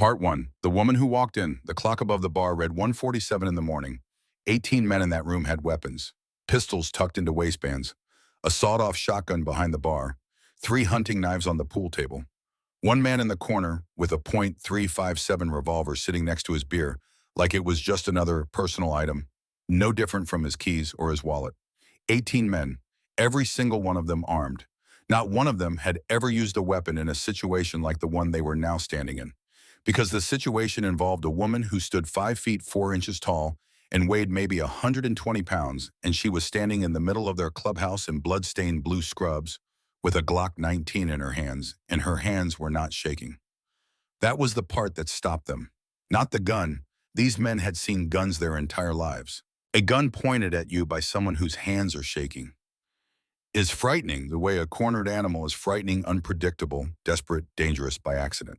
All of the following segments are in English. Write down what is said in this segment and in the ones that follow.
Part 1. The woman who walked in. The clock above the bar read 1:47 in the morning. 18 men in that room had weapons. Pistols tucked into waistbands. A sawed-off shotgun behind the bar. 3 hunting knives on the pool table. One man in the corner with a .357 revolver sitting next to his beer, like it was just another personal item, no different from his keys or his wallet. 18 men, every single one of them armed. Not one of them had ever used a weapon in a situation like the one they were now standing in, because the situation involved a woman who stood 5 feet 4 inches tall and weighed maybe 120 pounds, and she was standing in the middle of their clubhouse in blood-stained blue scrubs with a Glock 19 in her hands, and her hands were not shaking. That was the part that stopped them. Not the gun. These men had seen guns their entire lives. A gun pointed at you by someone whose hands are shaking is frightening the way a cornered animal is frightening, unpredictable, desperate, dangerous by accident.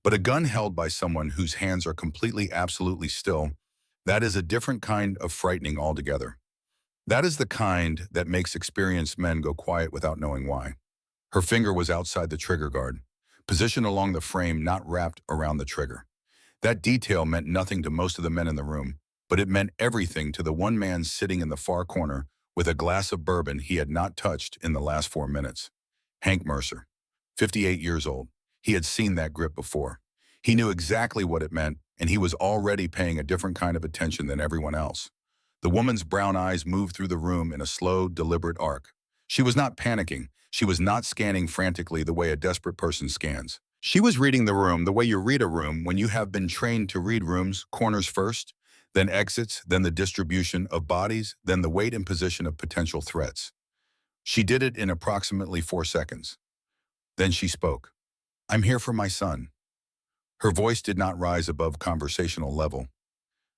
But a gun held by someone whose hands are completely, absolutely still, that is a different kind of frightening altogether. That is the kind that makes experienced men go quiet without knowing why. Her finger was outside the trigger guard, positioned along the frame, not wrapped around the trigger. That detail meant nothing to most of the men in the room, but it meant everything to the one man sitting in the far corner with a glass of bourbon he had not touched in the last 4 minutes. Hank Mercer, 58 years old. He had seen that grip before. He knew exactly what it meant, and he was already paying a different kind of attention than everyone else. The woman's brown eyes moved through the room in a slow, deliberate arc. She was not panicking. She was not scanning frantically the way a desperate person scans. She was reading the room the way you read a room when you have been trained to read rooms, corners first, then exits, then the distribution of bodies, then the weight and position of potential threats. She did it in approximately 4 seconds. Then she spoke. "I'm here for my son." Her voice did not rise above conversational level.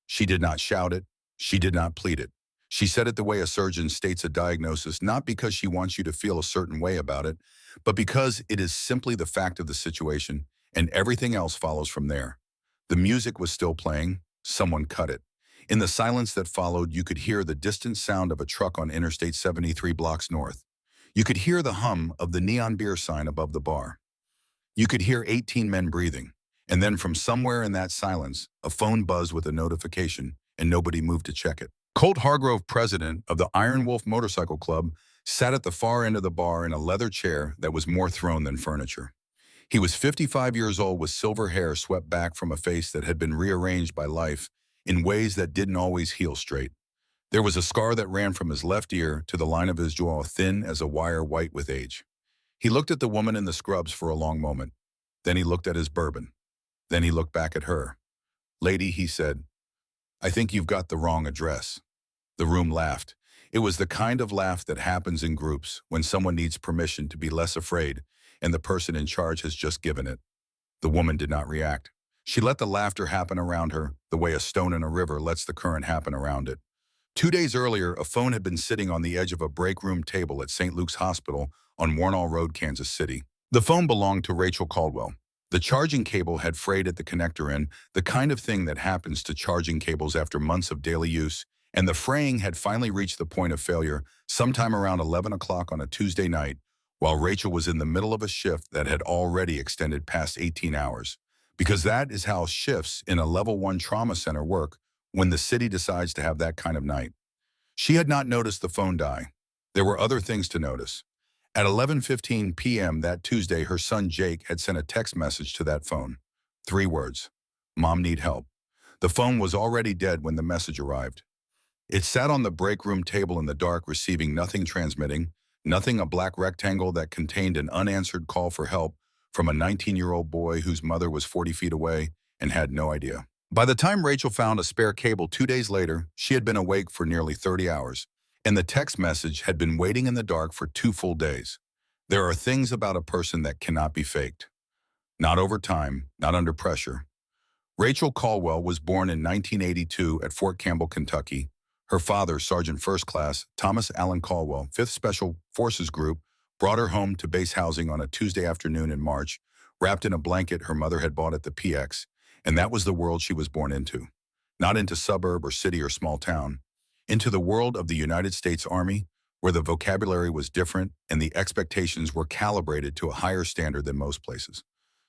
She did not shout it. She did not plead it. She said it the way a surgeon states a diagnosis, not because she wants you to feel a certain way about it, but because it is simply the fact of the situation, and everything else follows from there. The music was still playing. Someone cut it. In the silence that followed, you could hear the distant sound of a truck on Interstate 73 blocks north. You could hear the hum of the neon beer sign above the bar. You could hear 18 men breathing. And then from somewhere in that silence, a phone buzzed with a notification, and nobody moved to check it. Colt Hargrove, president of the Iron Wolf Motorcycle Club, sat at the far end of the bar in a leather chair that was more throne than furniture. He was 55 years old with silver hair swept back from a face that had been rearranged by life in ways that didn't always heal straight. There was a scar that ran from his left ear to the line of his jaw, thin as a wire, white with age. He looked at the woman in the scrubs for a long moment. Then he looked at his bourbon. Then he looked back at her. "Lady," he said, "I think you've got the wrong address." The room laughed. It was the kind of laugh that happens in groups when someone needs permission to be less afraid and the person in charge has just given it. The woman did not react. She let the laughter happen around her the way a stone in a river lets the current happen around it. 2 days earlier, a phone had been sitting on the edge of a break room table at St. Luke's Hospital on Warnall Road, Kansas City. The phone belonged to Rachel Caldwell. The charging cable had frayed at the connector end, the kind of thing that happens to charging cables after months of daily use, and the fraying had finally reached the point of failure sometime around 11 o'clock on a Tuesday night, while Rachel was in the middle of a shift that had already extended past 18 hours. Because that is how shifts in a level 1 trauma center work when the city decides to have that kind of night. She had not noticed the phone die. There were other things to notice. At 11:15 p.m. that Tuesday, her son Jake had sent a text message to that phone. 3 words. "Mom, need help." The phone was already dead when the message arrived. It sat on the break room table in the dark, receiving nothing, transmitting nothing, a black rectangle that contained an unanswered call for help from a 19-year-old boy whose mother was 40 feet away and had no idea. By the time Rachel found a spare cable 2 days later, she had been awake for nearly 30 hours. And the text message had been waiting in the dark for 2 full days. There are things about a person that cannot be faked. Not over time, not under pressure. Rachel Caldwell was born in 1982 at Fort Campbell, Kentucky. Her father, Sergeant First Class Thomas Allen Caldwell, 5th Special Forces Group, brought her home to base housing on a Tuesday afternoon in March, wrapped in a blanket her mother had bought at the PX, and that was the world she was born into. Not into suburb or city or small town. Into the world of the United States Army, where the vocabulary was different and the expectations were calibrated to a higher standard than most places.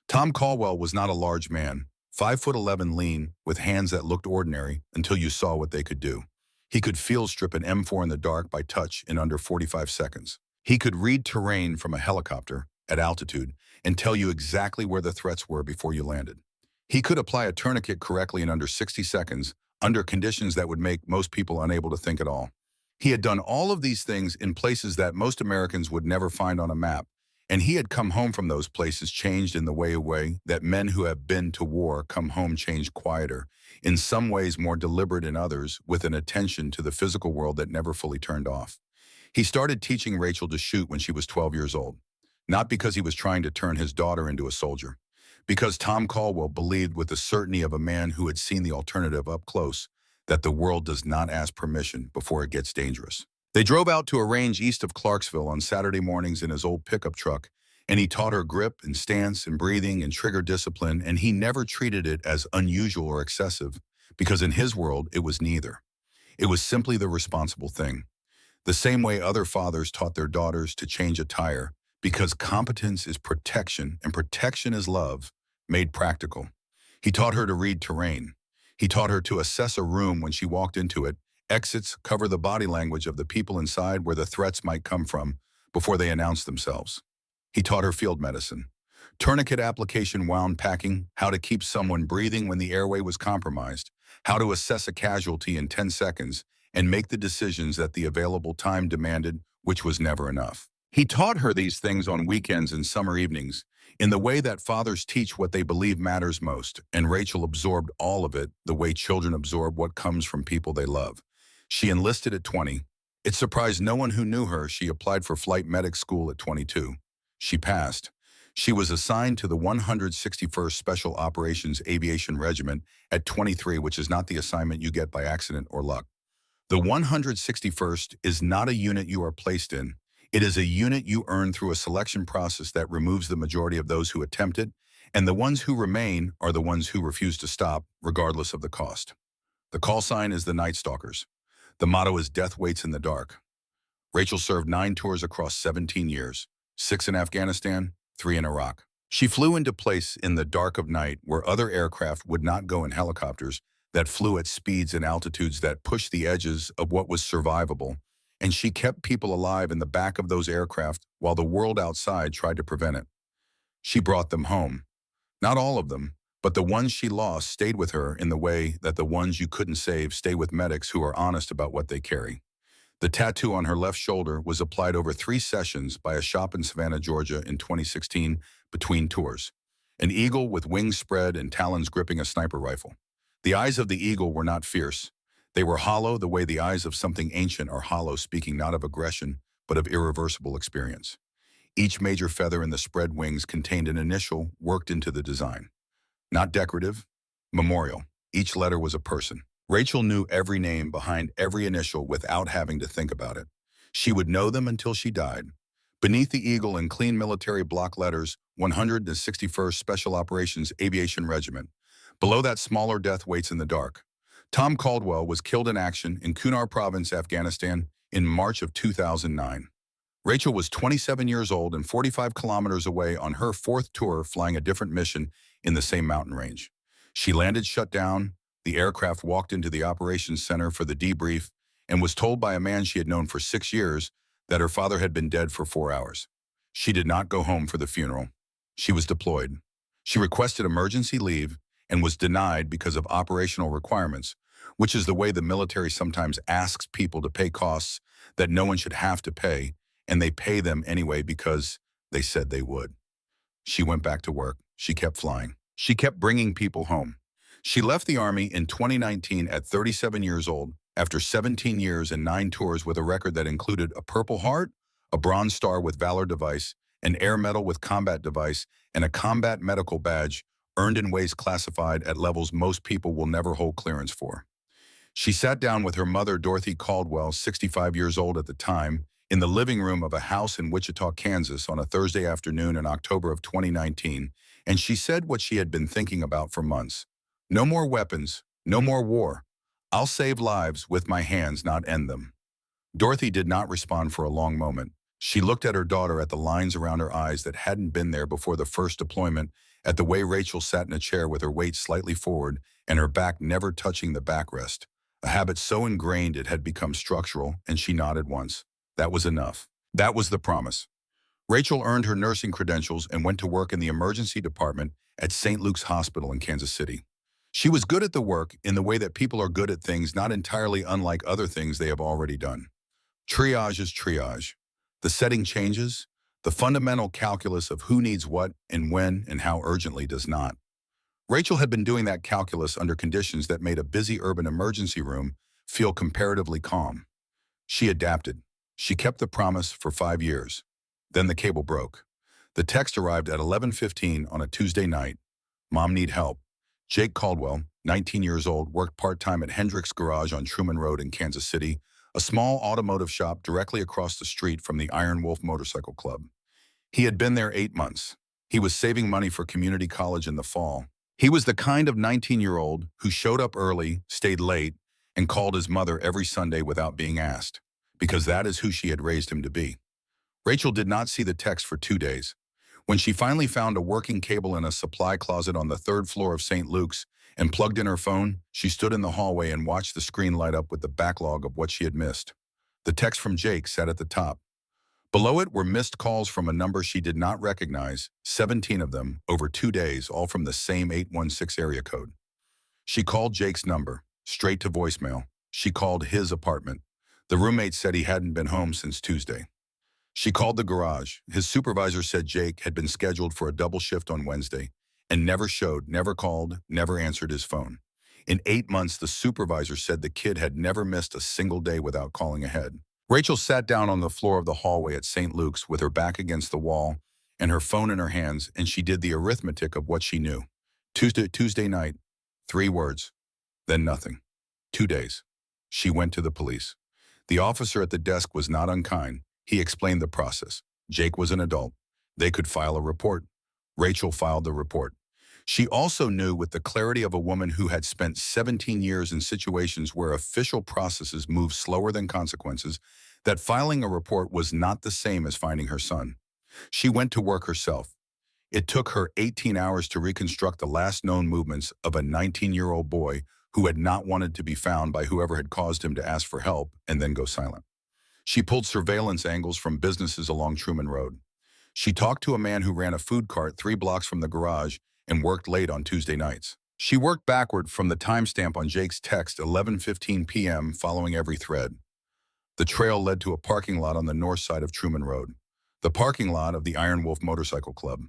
Tom Caldwell was not a large man, 5'11" lean, with hands that looked ordinary until you saw what they could do. He could field strip an M4 in the dark by touch in under 45 seconds. He could read terrain from a helicopter at altitude and tell you exactly where the threats were before you landed. He could apply a tourniquet correctly in under 60 seconds under conditions that would make most people unable to think at all. He had done all of these things in places that most Americans would never find on a map, and he had come home from those places changed in the way that men who have been to war come home changed quieter, in some ways more deliberate in others, with an attention to the physical world that never fully turned off. He started teaching Rachel to shoot when she was 12 years old, not because he was trying to turn his daughter into a soldier, because Tom Caldwell believed with the certainty of a man who had seen the alternative up close that the world does not ask permission before it gets dangerous. They drove out to a range east of Clarksville on Saturday mornings in his old pickup truck, and he taught her grip and stance and breathing and trigger discipline, and he never treated it as unusual or excessive, because in his world it was neither. It was simply the responsible thing. The same way other fathers taught their daughters to change a tire, because competence is protection and protection is love, made practical. He taught her to read terrain. He taught her to assess a room when she walked into it, exits, cover the body language of the people inside where the threats might come from before they announce themselves. He taught her field medicine, tourniquet application, wound packing, how to keep someone breathing when the airway was compromised, how to assess a casualty in 10 seconds, and make the decisions that the available time demanded, which was never enough. He taught her these things on weekends and summer evenings, in the way that fathers teach what they believe matters most, and Rachel absorbed all of it the way children absorb what comes from people they love. She enlisted at 20. It surprised no one who knew her. She applied for flight medic school at 22. She passed. She was assigned to the 161st Special Operations Aviation Regiment at 23, which is not the assignment you get by accident or luck. The 161st is not a unit you are placed in. It is a unit you earn through a selection process that removes the majority of those who attempt it, and the ones who remain are the ones who refuse to stop, regardless of the cost. The call sign is the Night Stalkers. The motto is death waits in the dark. Rachel served 9 tours across 17 years, 6 in Afghanistan, 3 in Iraq. She flew into place in the dark of night where other aircraft would not go in helicopters that flew at speeds and altitudes that pushed the edges of what was survivable, and she kept people alive in the back of those aircraft while the world outside tried to prevent it. She brought them home. Not all of them, but the ones she lost stayed with her in the way that the ones you couldn't save stay with medics who are honest about what they carry. The tattoo on her left shoulder was applied over 3 sessions by a shop in Savannah, Georgia in 2016 between tours. An eagle with wings spread and talons gripping a sniper rifle. The eyes of the eagle were not fierce. They were hollow the way the eyes of something ancient are hollow, speaking not of aggression, but of irreversible experience. Each major feather in the spread wings contained an initial worked into the design. Not decorative, memorial. Each letter was a person. Rachel knew every name behind every initial without having to think about it. She would know them until she died. Beneath the eagle in clean military block letters, 161st Special Operations Aviation Regiment. Below that, smaller death waits in the dark. Tom Caldwell was killed in action in Kunar Province, Afghanistan, in March of 2009. Rachel was 27 years old and 45 kilometers away on her 4th tour flying a different mission in the same mountain range. She landed shut down. The aircraft walked into the operations center for the debrief and was told by a man she had known for 6 years that her father had been dead for 4 hours. She did not go home for the funeral. She was deployed. She requested emergency leave and was denied because of operational requirements, which is the way the military sometimes asks people to pay costs that no one should have to pay, and they pay them anyway because they said they would. She went back to work. She kept flying. She kept bringing people home. She left the Army in 2019 at 37 years old, after 17 years and 9 tours with a record that included a Purple Heart, a Bronze Star with Valor Device, an Air Medal with Combat Device, and a Combat Medical Badge, earned in ways classified at levels most people will never hold clearance for. She sat down with her mother, Dorothy Caldwell, 65 years old at the time, in the living room of a house in Wichita, Kansas on a Thursday afternoon in October of 2019, and she said what she had been thinking about for months. No more weapons, no more war. I'll save lives with my hands, not end them. Dorothy did not respond for a long moment. She looked at her daughter at the lines around her eyes that hadn't been there before the first deployment, at the way Rachel sat in a chair with her weight slightly forward and her back never touching the backrest, a habit so ingrained it had become structural, and she nodded once. That was enough. That was the promise. Rachel earned her nursing credentials and went to work in the emergency department at St. Luke's Hospital in Kansas City. She was good at the work in the way that people are good at things not entirely unlike other things they have already done. Triage is triage. The setting changes. The fundamental calculus of who needs what and when and how urgently does not. Rachel had been doing that calculus under conditions that made a busy urban emergency room feel comparatively calm. She adapted. She kept the promise for 5 years. Then the cable broke. The text arrived at 11:15 on a Tuesday night. Mom need help. Jake Caldwell, 19 years old, worked part-time at Hendrick's Garage on Truman Road in Kansas City, a small automotive shop directly across the street from the Iron Wolf Motorcycle Club. He had been there 8 months. He was saving money for community college in the fall. He was the kind of 19-year-old who showed up early, stayed late, and called his mother every Sunday without being asked, because that is who she had raised him to be. Rachel did not see the text for 2 days. When she finally found a working cable in a supply closet on the 3rd floor of St. Luke's and plugged in her phone, she stood in the hallway and watched the screen light up with the backlog of what she had missed. The text from Jake sat at the top. Below it were missed calls from a number she did not recognize, 17 of them, over 2 days, all from the same 816 area code. She called Jake's number, straight to voicemail. She called his apartment. The roommate said he hadn't been home since Tuesday. She called the garage. His supervisor said Jake had been scheduled for a double shift on Wednesday and never showed, never called, never answered his phone. In 8 months, the supervisor said the kid had never missed a single day without calling ahead. Rachel sat down on the floor of the hallway at St. Luke's with her back against the wall and her phone in her hands, and she did the arithmetic of what she knew. Tuesday night, 3 words, then nothing. 2 days. She went to the police. The officer at the desk was not unkind. He explained the process. Jake was an adult. They could file a report. Rachel filed the report. She also knew, with the clarity of a woman who had spent 17 years in situations where official processes move slower than consequences, that filing a report was not the same as finding her son. She went to work herself. It took her 18 hours to reconstruct the last known movements of a 19-year-old boy who had not wanted to be found by whoever had caused him to ask for help and then go silent. She pulled surveillance angles from businesses along Truman Road. She talked to a man who ran a food cart 3 blocks from the garage and worked late on Tuesday nights. She worked backward from the timestamp on Jake's text, 11:15 p.m., following every thread. The trail led to a parking lot on the north side of Truman Road, the parking lot of the Iron Wolf Motorcycle Club.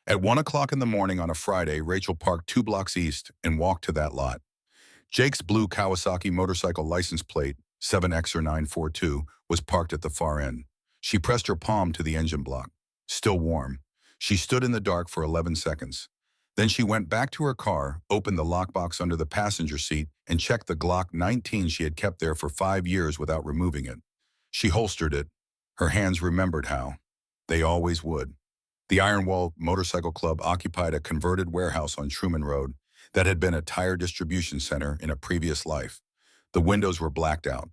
At 1 o'clock in the morning on a Friday, Rachel parked 2 blocks east and walked to that lot. Jake's blue Kawasaki motorcycle license plate, 7XR942, was parked at the far end. She pressed her palm to the engine block. Still warm. She stood in the dark for 11 seconds. Then she went back to her car, opened the lockbox under the passenger seat, and checked the Glock 19 she had kept there for 5 years without removing it. She holstered it. Her hands remembered how. They always would. The Iron Wolf Motorcycle Club occupied a converted warehouse on Truman Road that had been a tire distribution center in a previous life. The windows were blacked out.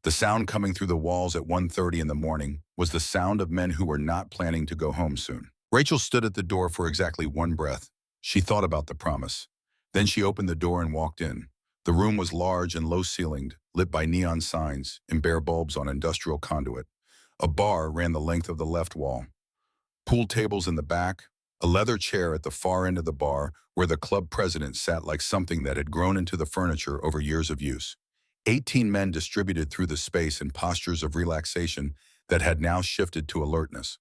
The sound coming through the walls at 1:30 in the morning was the sound of men who were not planning to go home soon. Rachel stood at the door for exactly 1 breath. She thought about the promise. Then she opened the door and walked in. The room was large and low-ceilinged, lit by neon signs and bare bulbs on industrial conduit. A bar ran the length of the left wall. Pool tables in the back, a leather chair at the far end of the bar where the club president sat like something that had grown into the furniture over years of use. 18 men distributed through the space in postures of relaxation that had now shifted to alertness.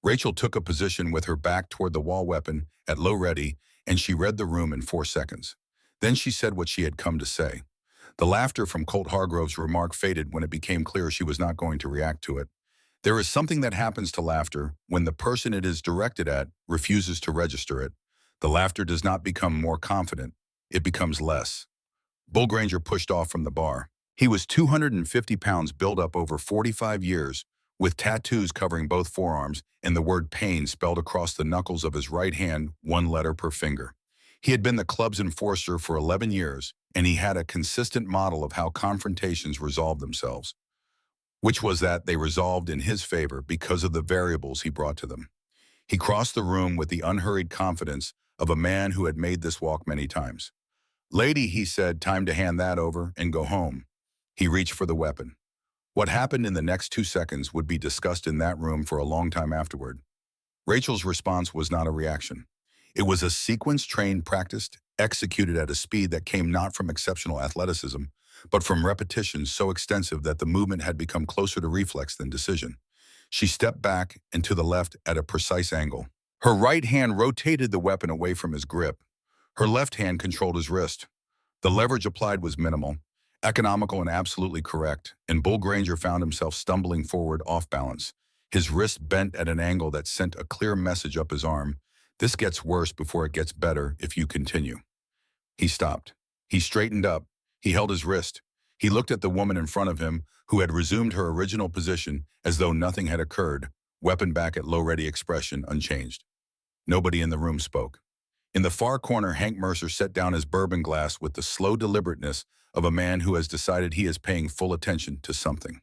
Rachel took a position with her back toward the wall weapon at low ready, and she read the room in 4 seconds. Then she said what she had come to say. The laughter from Colt Hargrove's remark faded when it became clear she was not going to react to it. There is something that happens to laughter when the person it is directed at refuses to register it. The laughter does not become more confident. It becomes less. Bull Granger pushed off from the bar. He was 250 pounds, built up over 45 years, with tattoos covering both forearms and the word pain spelled across the knuckles of his right hand, 1 letter per finger. He had been the club's enforcer for 11 years, and he had a consistent model of how confrontations resolved themselves, which was that they resolved in his favor because of the variables he brought to them. He crossed the room with the unhurried confidence of a man who had made this walk many times. "Lady," he said, "time to hand that over and go home." He reached for the weapon. What happened in the next 2 seconds would be discussed in that room for a long time afterward. Rachel's response was not a reaction. It was a sequence trained, practiced, executed at a speed that came not from exceptional athleticism, but from repetition so extensive that the movement had become closer to reflex than decision. She stepped back and to the left at a precise angle. Her right hand rotated the weapon away from his grip. Her left hand controlled his wrist. The leverage applied was minimal, economical and absolutely correct, and Bull Granger found himself stumbling forward off balance, his wrist bent at an angle that sent a clear message up his arm. This gets worse before it gets better if you continue. He stopped. He straightened up. He held his wrist. He looked at the woman in front of him, who had resumed her original position as though nothing had occurred, weapon back at low-ready expression, unchanged. Nobody in the room spoke. In the far corner, Hank Mercer set down his bourbon glass with the slow deliberateness of a man who has decided he is paying full attention to something.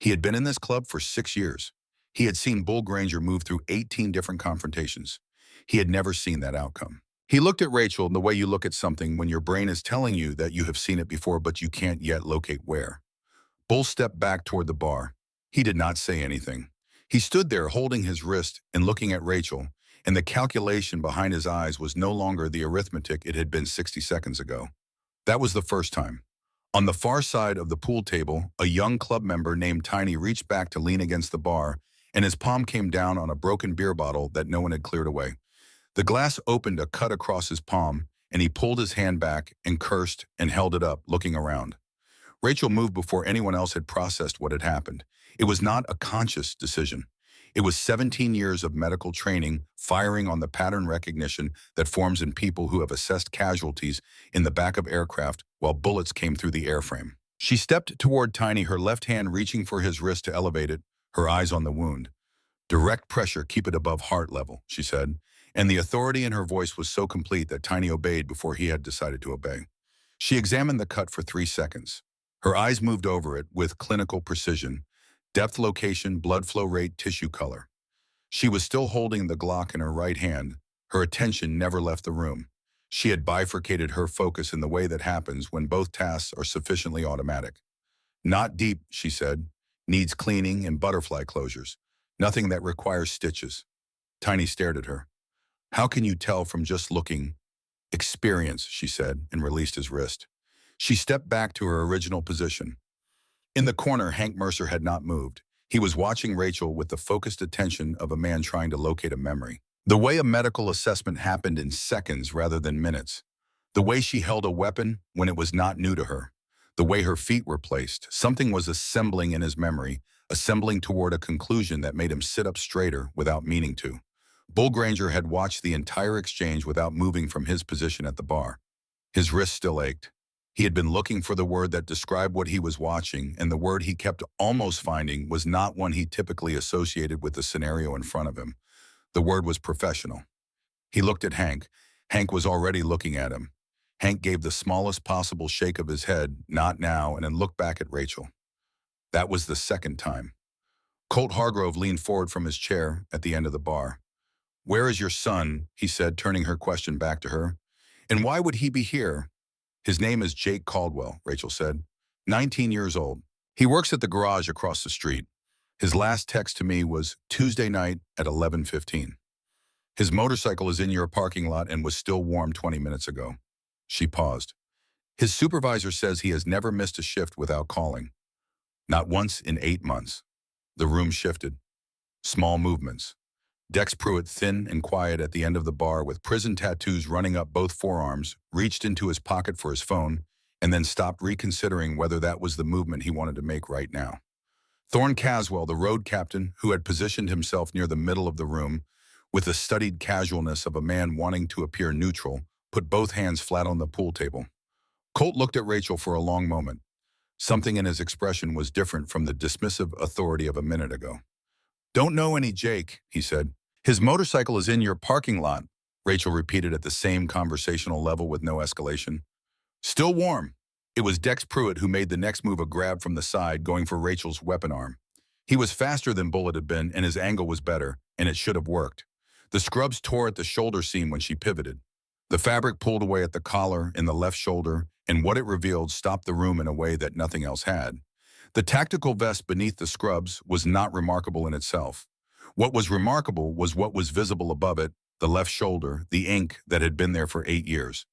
He had been in this club for 6 years. He had seen Bull Granger move through 18 different confrontations. He had never seen that outcome. He looked at Rachel in the way you look at something when your brain is telling you that you have seen it before but you can't yet locate where. Bull stepped back toward the bar. He did not say anything. He stood there holding his wrist and looking at Rachel, and the calculation behind his eyes was no longer the arithmetic it had been 60 seconds ago. That was the first time. On the far side of the pool table, a young club member named Tiny reached back to lean against the bar, and his palm came down on a broken beer bottle that no one had cleared away. The glass opened a cut across his palm, and he pulled his hand back and cursed and held it up, looking around. Rachel moved before anyone else had processed what had happened. It was not a conscious decision. It was 17 years of medical training firing on the pattern recognition that forms in people who have assessed casualties in the back of aircraft while bullets came through the airframe. She stepped toward Tiny, her left hand reaching for his wrist to elevate it, her eyes on the wound. "Direct pressure, keep it above heart level," she said, and the authority in her voice was so complete that Tiny obeyed before he had decided to obey. She examined the cut for 3 seconds. Her eyes moved over it with clinical precision: depth, location, blood flow rate, tissue color. She was still holding the Glock in her right hand. Her attention never left the room. She had bifurcated her focus in the way that happens when both tasks are sufficiently automatic. "Not deep," she said. "Needs cleaning and butterfly closures. Nothing that requires stitches." Tiny stared at her. "How can you tell from just looking?" "Experience," she said, and released his wrist. She stepped back to her original position. In the corner, Hank Mercer had not moved. He was watching Rachel with the focused attention of a man trying to locate a memory. The way a medical assessment happened in seconds rather than minutes. The way she held a weapon when it was not new to her. The way her feet were placed. Something was assembling in his memory, assembling toward a conclusion that made him sit up straighter without meaning to. Bull Granger had watched the entire exchange without moving from his position at the bar. His wrist still ached. He had been looking for the word that described what he was watching, and the word he kept almost finding was not one he typically associated with the scenario in front of him. The word was professional. He looked at Hank. Hank was already looking at him. Hank gave the smallest possible shake of his head, "Not now," and then looked back at Rachel. That was the second time. Colt Hargrove leaned forward from his chair at the end of the bar. "Where is your son?" he said, turning her question back to her. "And why would he be here?" "His name is Jake Caldwell," Rachel said. 19 years old. He works at the garage across the street. His last text to me was Tuesday night at 11:15. His motorcycle is in your parking lot and was still warm 20 minutes ago." She paused. "His supervisor says he has never missed a shift without calling. Not once in 8 months." The room shifted. Small movements. Dex Pruitt, thin and quiet at the end of the bar with prison tattoos running up both forearms, reached into his pocket for his phone and then stopped, reconsidering whether that was the movement he wanted to make right now. Thorne Caswell, the road captain, who had positioned himself near the middle of the room with the studied casualness of a man wanting to appear neutral, put both hands flat on the pool table. Colt looked at Rachel for a long moment. Something in his expression was different from the dismissive authority of a minute ago. "Don't know any Jake," he said. "His motorcycle is in your parking lot," Rachel repeated at the same conversational level with no escalation. "Still warm." It was Dex Pruitt who made the next move, a grab from the side, going for Rachel's weapon arm. He was faster than Bullet had been, and his angle was better, and it should have worked. The scrubs tore at the shoulder seam when she pivoted. The fabric pulled away at the collar in the left shoulder, and what it revealed stopped the room in a way that nothing else had. The tactical vest beneath the scrubs was not remarkable in itself. What was remarkable was what was visible above it, the left shoulder, the ink that had been there for 8 years.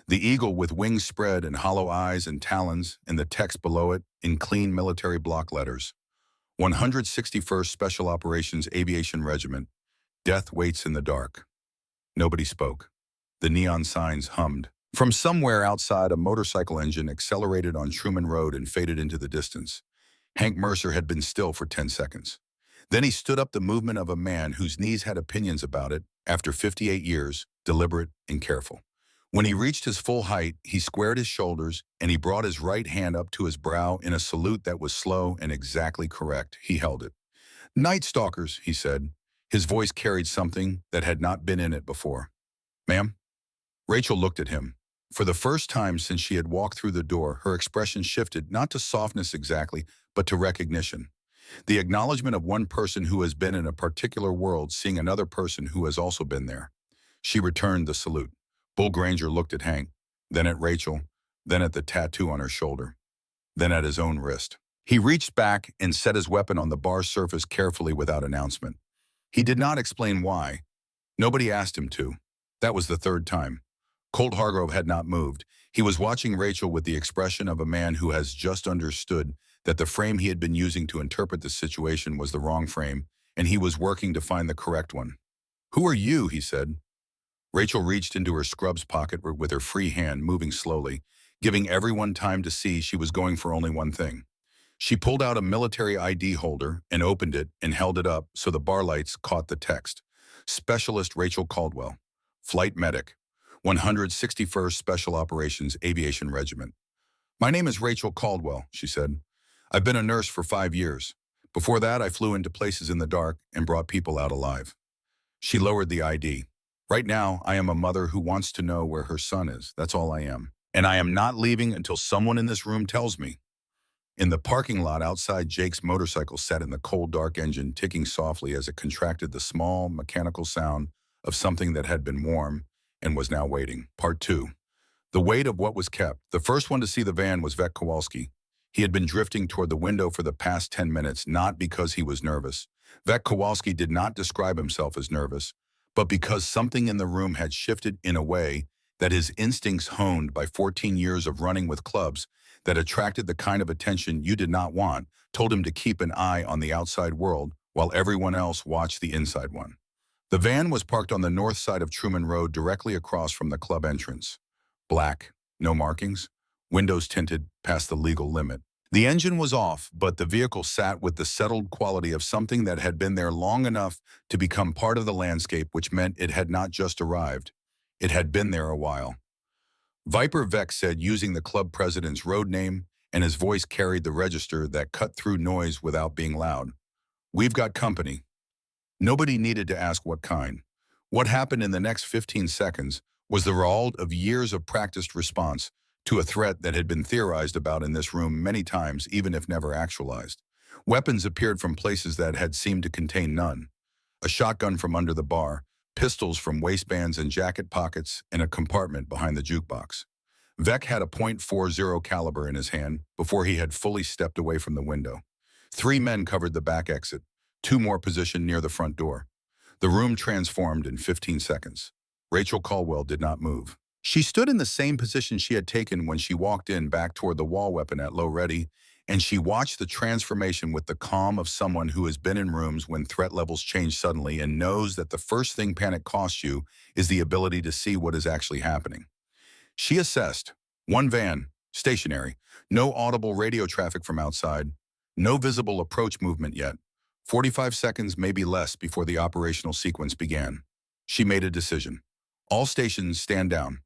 The eagle with wings spread and hollow eyes and talons, and the text below it in clean military block letters. 161st Special Operations Aviation Regiment. Death waits in the dark. Nobody spoke. The neon signs hummed. From somewhere outside, a motorcycle engine accelerated on Truman Road and faded into the distance. Hank Mercer had been still for 10 seconds. Then he stood up, the movement of a man whose knees had opinions about it, after 58 years, deliberate and careful. When he reached his full height, he squared his shoulders and he brought his right hand up to his brow in a salute that was slow and exactly correct. He held it. "Night Stalkers," he said. His voice carried something that had not been in it before. "Ma'am?" Rachel looked at him. For the first time since she had walked through the door, her expression shifted, not to softness exactly, but to recognition. The acknowledgement of one person who has been in a particular world seeing another person who has also been there. She returned the salute. Bull Granger looked at Hank, then at Rachel, then at the tattoo on her shoulder, then at his own wrist. He reached back and set his weapon on the bar surface carefully without announcement. He did not explain why. Nobody asked him to. That was the third time. Colt Hargrove had not moved. He was watching Rachel with the expression of a man who has just understood that the frame he had been using to interpret the situation was the wrong frame, and he was working to find the correct one. "Who are you?" he said. Rachel reached into her scrubs pocket with her free hand, moving slowly, giving everyone time to see she was going for only one thing. She pulled out a military ID holder and opened it and held it up so the bar lights caught the text. Specialist Rachel Caldwell, Flight Medic, 161st Special Operations Aviation Regiment. "My name is Rachel Caldwell," she said. "I've been a nurse for 5 years. Before that, I flew into places in the dark and brought people out alive." She lowered the ID. "Right now, I am a mother who wants to know where her son is. That's all I am. And I am not leaving until someone in this room tells me." In the parking lot outside, Jake's motorcycle sat in the cold, dark engine, ticking softly as it contracted, the small, mechanical sound of something that had been warm and was now waiting. Part 2. The weight of what was kept. The first one to see the van was Vec Kowalski. He had been drifting toward the window for the past 10 minutes, not because he was nervous. Vec Kowalski did not describe himself as nervous, but because something in the room had shifted in a way that his instincts, honed by 14 years of running with clubs that attracted the kind of attention you did not want, told him to keep an eye on the outside world while everyone else watched the inside one. The van was parked on the north side of Truman Road, directly across from the club entrance. Black, no markings, windows tinted past the legal limit. The engine was off, but the vehicle sat with the settled quality of something that had been there long enough to become part of the landscape, which meant it had not just arrived. It had been there a while. Viper Vec said, using the club president's road name, and his voice carried the register that cut through noise without being loud. "We've got company." Nobody needed to ask what kind. What happened in the next 15 seconds was the result of years of practiced response to a threat that had been theorized about in this room many times, even if never actualized. Weapons appeared from places that had seemed to contain none. A shotgun from under the bar, pistols from waistbands and jacket pockets, and a compartment behind the jukebox. Vec had a .40 caliber in his hand before he had fully stepped away from the window. 3 men covered the back exit, 2 more positioned near the front door. The room transformed in 15 seconds. Rachel Caldwell did not move. She stood in the same position she had taken when she walked in, back toward the wall, weapon at low ready, and she watched the transformation with the calm of someone who has been in rooms when threat levels change suddenly and knows that the first thing panic costs you is the ability to see what is actually happening. She assessed. 1 van, stationary, no audible radio traffic from outside, no visible approach movement yet. 45 seconds, maybe less, before the operational sequence began. She made a decision. "All stations, stand down."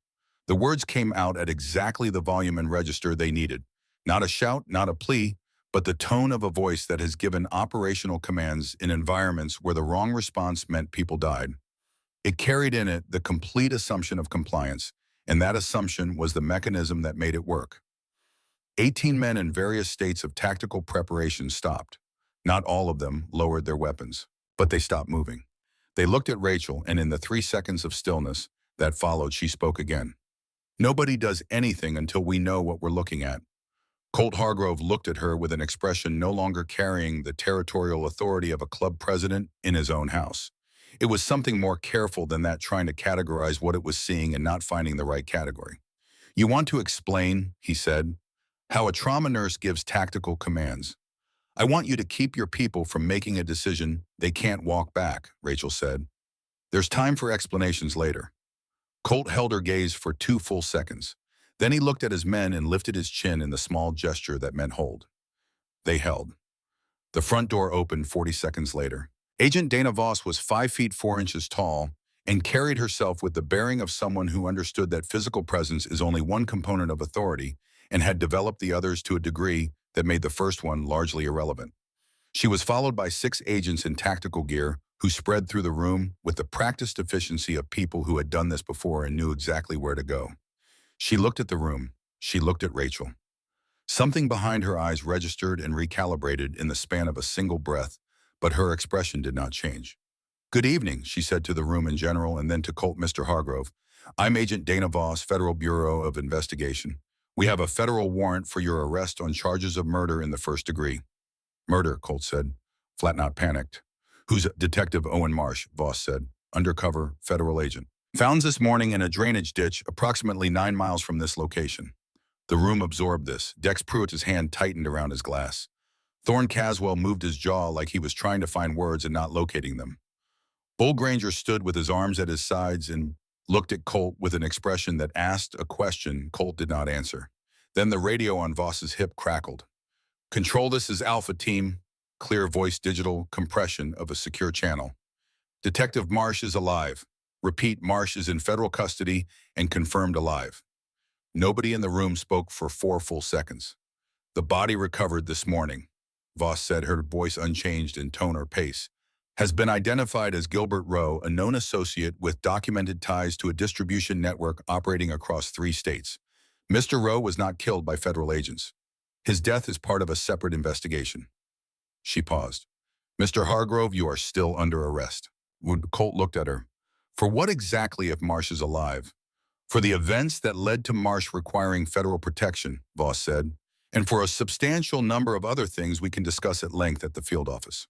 The words came out at exactly the volume and register they needed. Not a shout, not a plea, but the tone of a voice that has given operational commands in environments where the wrong response meant people died. It carried in it the complete assumption of compliance, and that assumption was the mechanism that made it work. 18 men in various states of tactical preparation stopped. Not all of them lowered their weapons, but they stopped moving. They looked at Rachel, and in the 3 seconds of stillness that followed, she spoke again. Nobody does anything until we know what we're looking at. Colt Hargrove looked at her with an expression no longer carrying the territorial authority of a club president in his own house. It was something more careful than that, trying to categorize what it was seeing and not finding the right category. You want to explain, he said, how a trauma nurse gives tactical commands. I want you to keep your people from making a decision they can't walk back, Rachel said. There's time for explanations later. Colt held her gaze for 2 full seconds. Then he looked at his men and lifted his chin in the small gesture that meant hold. They held. The front door opened 40 seconds later. Agent Dana Voss was 5 feet 4 inches tall and carried herself with the bearing of someone who understood that physical presence is only one component of authority and had developed the others to a degree that made the first one largely irrelevant. She was followed by 6 agents in tactical gear who spread through the room with the practiced efficiency of people who had done this before and knew exactly where to go. She looked at the room. She looked at Rachel. Something behind her eyes registered and recalibrated in the span of a single breath, but her expression did not change. Good evening, she said to the room in general and then to Colt. Mr. Hargrove, I'm Agent Dana Voss, Federal Bureau of Investigation. We have a federal warrant for your arrest on charges of murder in the first degree. Murder, Colt said, flat not panicked. Who's Detective Owen Marsh, Voss said, undercover federal agent. Found this morning in a drainage ditch approximately 9 miles from this location. The room absorbed this. Dex Pruitt's hand tightened around his glass. Thorne Caswell moved his jaw like he was trying to find words and not locating them. Bull Granger stood with his arms at his sides and looked at Colt with an expression that asked a question Colt did not answer. Then the radio on Voss's hip crackled. Control, this is Alpha Team. Clear voice digital compression of a secure channel. Detective Marsh is alive. Repeat, Marsh is in federal custody and confirmed alive. Nobody in the room spoke for 4 full seconds. The body recovered this morning, Voss said, her voice unchanged in tone or pace, has been identified as Gilbert Rowe, a known associate with documented ties to a distribution network operating across 3 states. Mr. Rowe was not killed by federal agents. His death is part of a separate investigation. She paused. Mr. Hargrove, you are still under arrest. Colt looked at her. For what exactly if Marsh is alive? For the events that led to Marsh requiring federal protection, Voss said, and for a substantial number of other things we can discuss at length at the field office.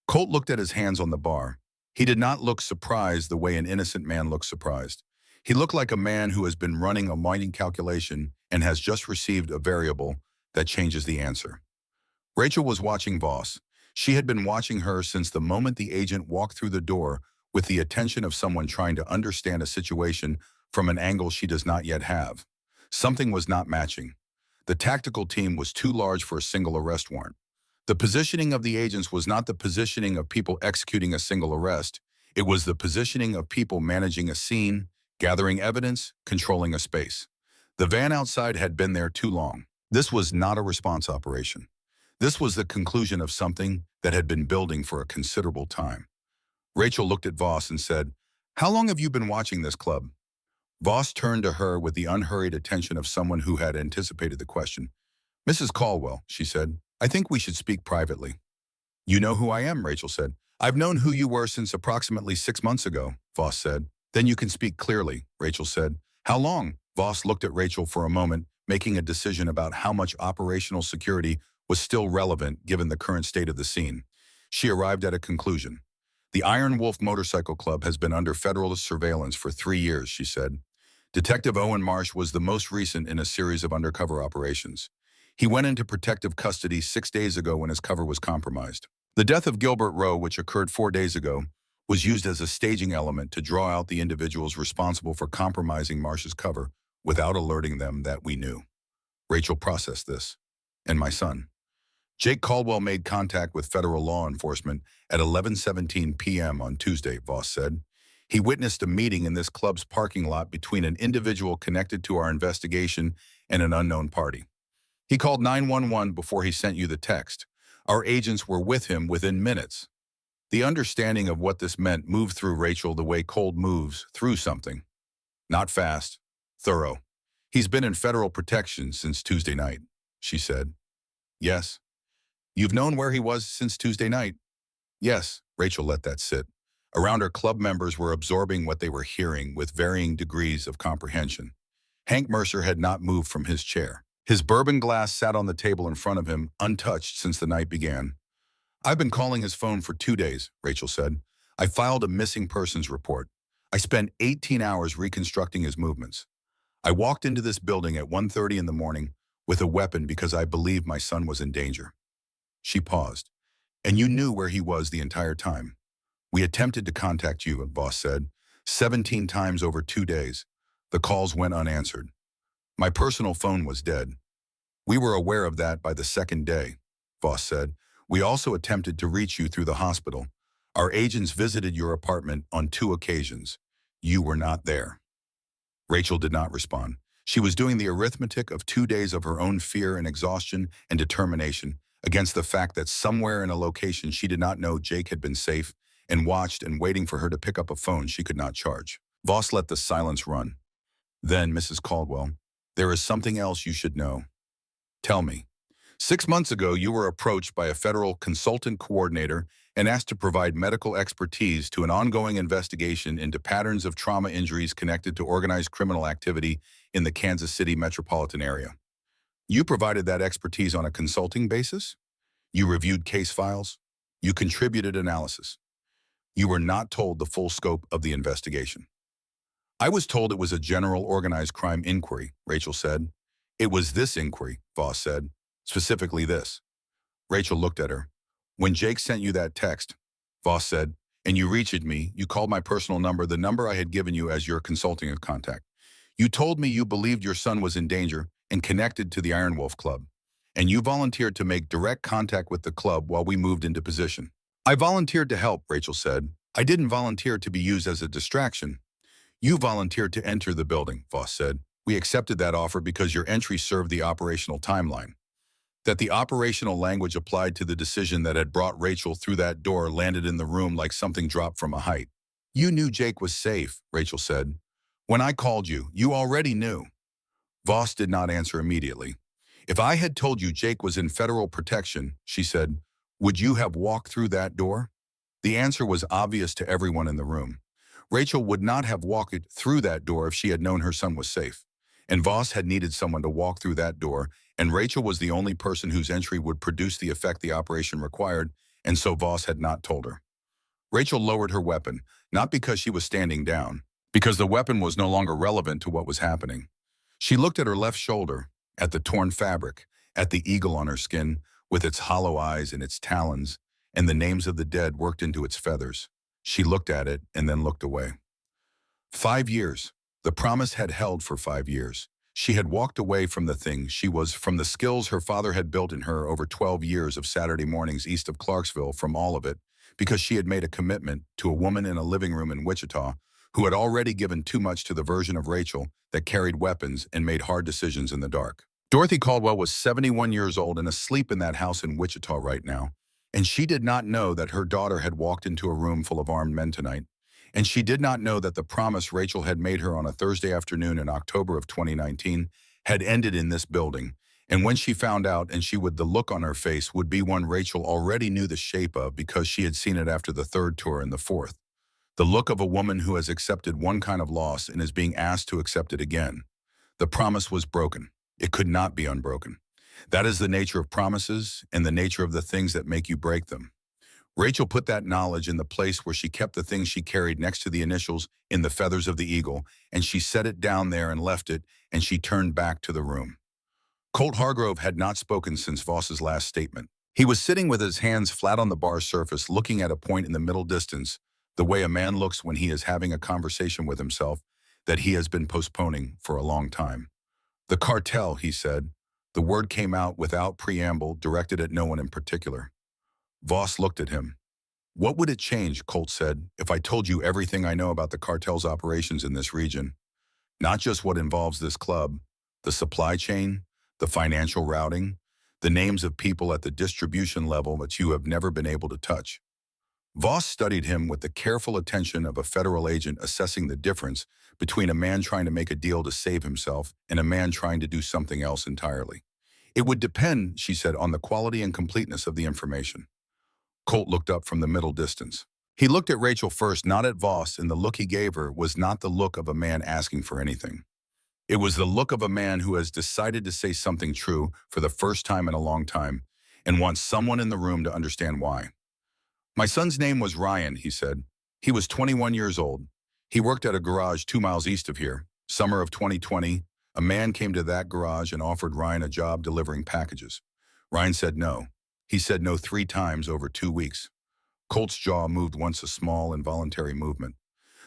Colt looked at his hands on the bar. He did not look surprised the way an innocent man looks surprised. He looked like a man who has been running a mining calculation and has just received a variable that changes the answer. Rachel was watching Voss. She had been watching her since the moment the agent walked through the door with the attention of someone trying to understand a situation from an angle she does not yet have. Something was not matching. The tactical team was too large for a single arrest warrant. The positioning of the agents was not the positioning of people executing a single arrest. It was the positioning of people managing a scene, gathering evidence, controlling a space. The van outside had been there too long. This was not a response operation. This was the conclusion of something that had been building for a considerable time. Rachel looked at Voss and said, "How long have you been watching this club?" Voss turned to her with the unhurried attention of someone who had anticipated the question. "Mrs. Caldwell," she said, "I think we should speak privately." "You know who I am," Rachel said. "I've known who you were since approximately 6 months ago," Voss said. "Then you can speak clearly," Rachel said. "How long?" Voss looked at Rachel for a moment, making a decision about how much operational security was still relevant given the current state of the scene. She arrived at a conclusion. "The Iron Wolf Motorcycle Club has been under federal surveillance for 3 years," she said. "Detective Owen Marsh was the most recent in a series of undercover operations. He went into protective custody 6 days ago when his cover was compromised. The death of Gilbert Rowe, which occurred 4 days ago, was used as a staging element to draw out the individuals responsible for compromising Marsh's cover without alerting them that we knew." Rachel processed this. "And my son." Jake Caldwell made contact with federal law enforcement at 11:17 p.m. on Tuesday, Voss said. He witnessed a meeting in this club's parking lot between an individual connected to our investigation and an unknown party. He called 911 before he sent you the text. Our agents were with him within minutes. The understanding of what this meant moved through Rachel the way cold moves through something. Not fast, thorough. "He's been in federal protection since Tuesday night," she said. "Yes." "You've known where he was since Tuesday night?" "Yes." Rachel let that sit. Around her, club members were absorbing what they were hearing with varying degrees of comprehension. Hank Mercer had not moved from his chair. His bourbon glass sat on the table in front of him, untouched since the night began. "I've been calling his phone for 2 days," Rachel said. "I filed a missing persons report. I spent 18 hours reconstructing his movements. I walked into this building at 1:30 in the morning with a weapon because I believed my son was in danger." She paused. "And you knew where he was the entire time?" "We attempted to contact you," Voss said, 17 times over 2 days. The calls went unanswered. My personal phone was dead. We were aware of that by the second day," Voss said. "We also attempted to reach you through the hospital. Our agents visited your apartment on 2 occasions. You were not there." Rachel did not respond. She was doing the arithmetic of 2 days of her own fear and exhaustion and determination against the fact that somewhere in a location she did not know Jake had been safe and watched and waiting for her to pick up a phone she could not charge. Voss let the silence run. "Then, Mrs. Caldwell, there is something else you should know. Tell me. 6 months ago, you were approached by a federal consultant coordinator and asked to provide medical expertise to an ongoing investigation into patterns of trauma injuries connected to organized criminal activity in the Kansas City metropolitan area. You provided that expertise on a consulting basis? You reviewed case files? You contributed analysis? You were not told the full scope of the investigation." "I was told it was a general organized crime inquiry," Rachel said. "It was this inquiry," Voss said. "Specifically this." Rachel looked at her. "When Jake sent you that text," Voss said, "and you reached me, you called my personal number, the number I had given you as your consulting contact. You told me you believed your son was in danger and connected to the Iron Wolf Club, and you volunteered to make direct contact with the club while we moved into position." "I volunteered to help," Rachel said. "I didn't volunteer to be used as a distraction." "You volunteered to enter the building," Voss said. "We accepted that offer because your entry served the operational timeline." That the operational language applied to the decision that had brought Rachel through that door landed in the room like something dropped from a height. "You knew Jake was safe," Rachel said. "When I called you, you already knew." Voss did not answer immediately. "If I had told you Jake was in federal protection," she said, "would you have walked through that door?" The answer was obvious to everyone in the room. Rachel would not have walked through that door if she had known her son was safe. And Voss had needed someone to walk through that door, and Rachel was the only person whose entry would produce the effect the operation required, and so Voss had not told her. Rachel lowered her weapon, not because she was standing down, because the weapon was no longer relevant to what was happening. She looked at her left shoulder, at the torn fabric, at the eagle on her skin, with its hollow eyes and its talons, and the names of the dead worked into its feathers. She looked at it and then looked away. 5 years. The promise had held for 5 years. She had walked away from the thing she was, from the skills her father had built in her over 12 years of Saturday mornings east of Clarksville, from all of it, because she had made a commitment to a woman in a living room in Wichita who had already given too much to the version of Rachel that carried weapons and made hard decisions in the dark. Dorothy Caldwell was 71 years old and asleep in that house in Wichita right now, and she did not know that her daughter had walked into a room full of armed men tonight. And she did not know that the promise Rachel had made her on a Thursday afternoon in October of 2019 had ended in this building. And when she found out, and the look on her face would be one Rachel already knew the shape of because she had seen it after the third tour and the fourth. The look of a woman who has accepted one kind of loss and is being asked to accept it again. The promise was broken. It could not be unbroken. That is the nature of promises and the nature of the things that make you break them. Rachel put that knowledge in the place where she kept the thing she carried next to the initials in the feathers of the eagle, and she set it down there and left it, and she turned back to the room. Colt Hargrove had not spoken since Voss's last statement. He was sitting with his hands flat on the bar surface, looking at a point in the middle distance, the way a man looks when he is having a conversation with himself that he has been postponing for a long time. "The cartel," he said. The word came out without preamble, directed at no one in particular. Voss looked at him. "What would it change," Colt said, "if I told you everything I know about the cartel's operations in this region? Not just what involves this club, the supply chain, the financial routing, the names of people at the distribution level that you have never been able to touch." Voss studied him with the careful attention of a federal agent assessing the difference between a man trying to make a deal to save himself and a man trying to do something else entirely. "It would depend," she said, "on the quality and completeness of the information." Colt looked up from the middle distance. He looked at Rachel first, not at Voss, and the look he gave her was not the look of a man asking for anything. It was the look of a man who has decided to say something true for the first time in a long time and wants someone in the room to understand why. My son's name was Ryan, he said. He was 21 years old. He worked at a garage 2 miles east of here. Summer of 2020, a man came to that garage and offered Ryan a job delivering packages. Ryan said no. He said no 3 times over 2 weeks. Colt's jaw moved once, a small, involuntary movement.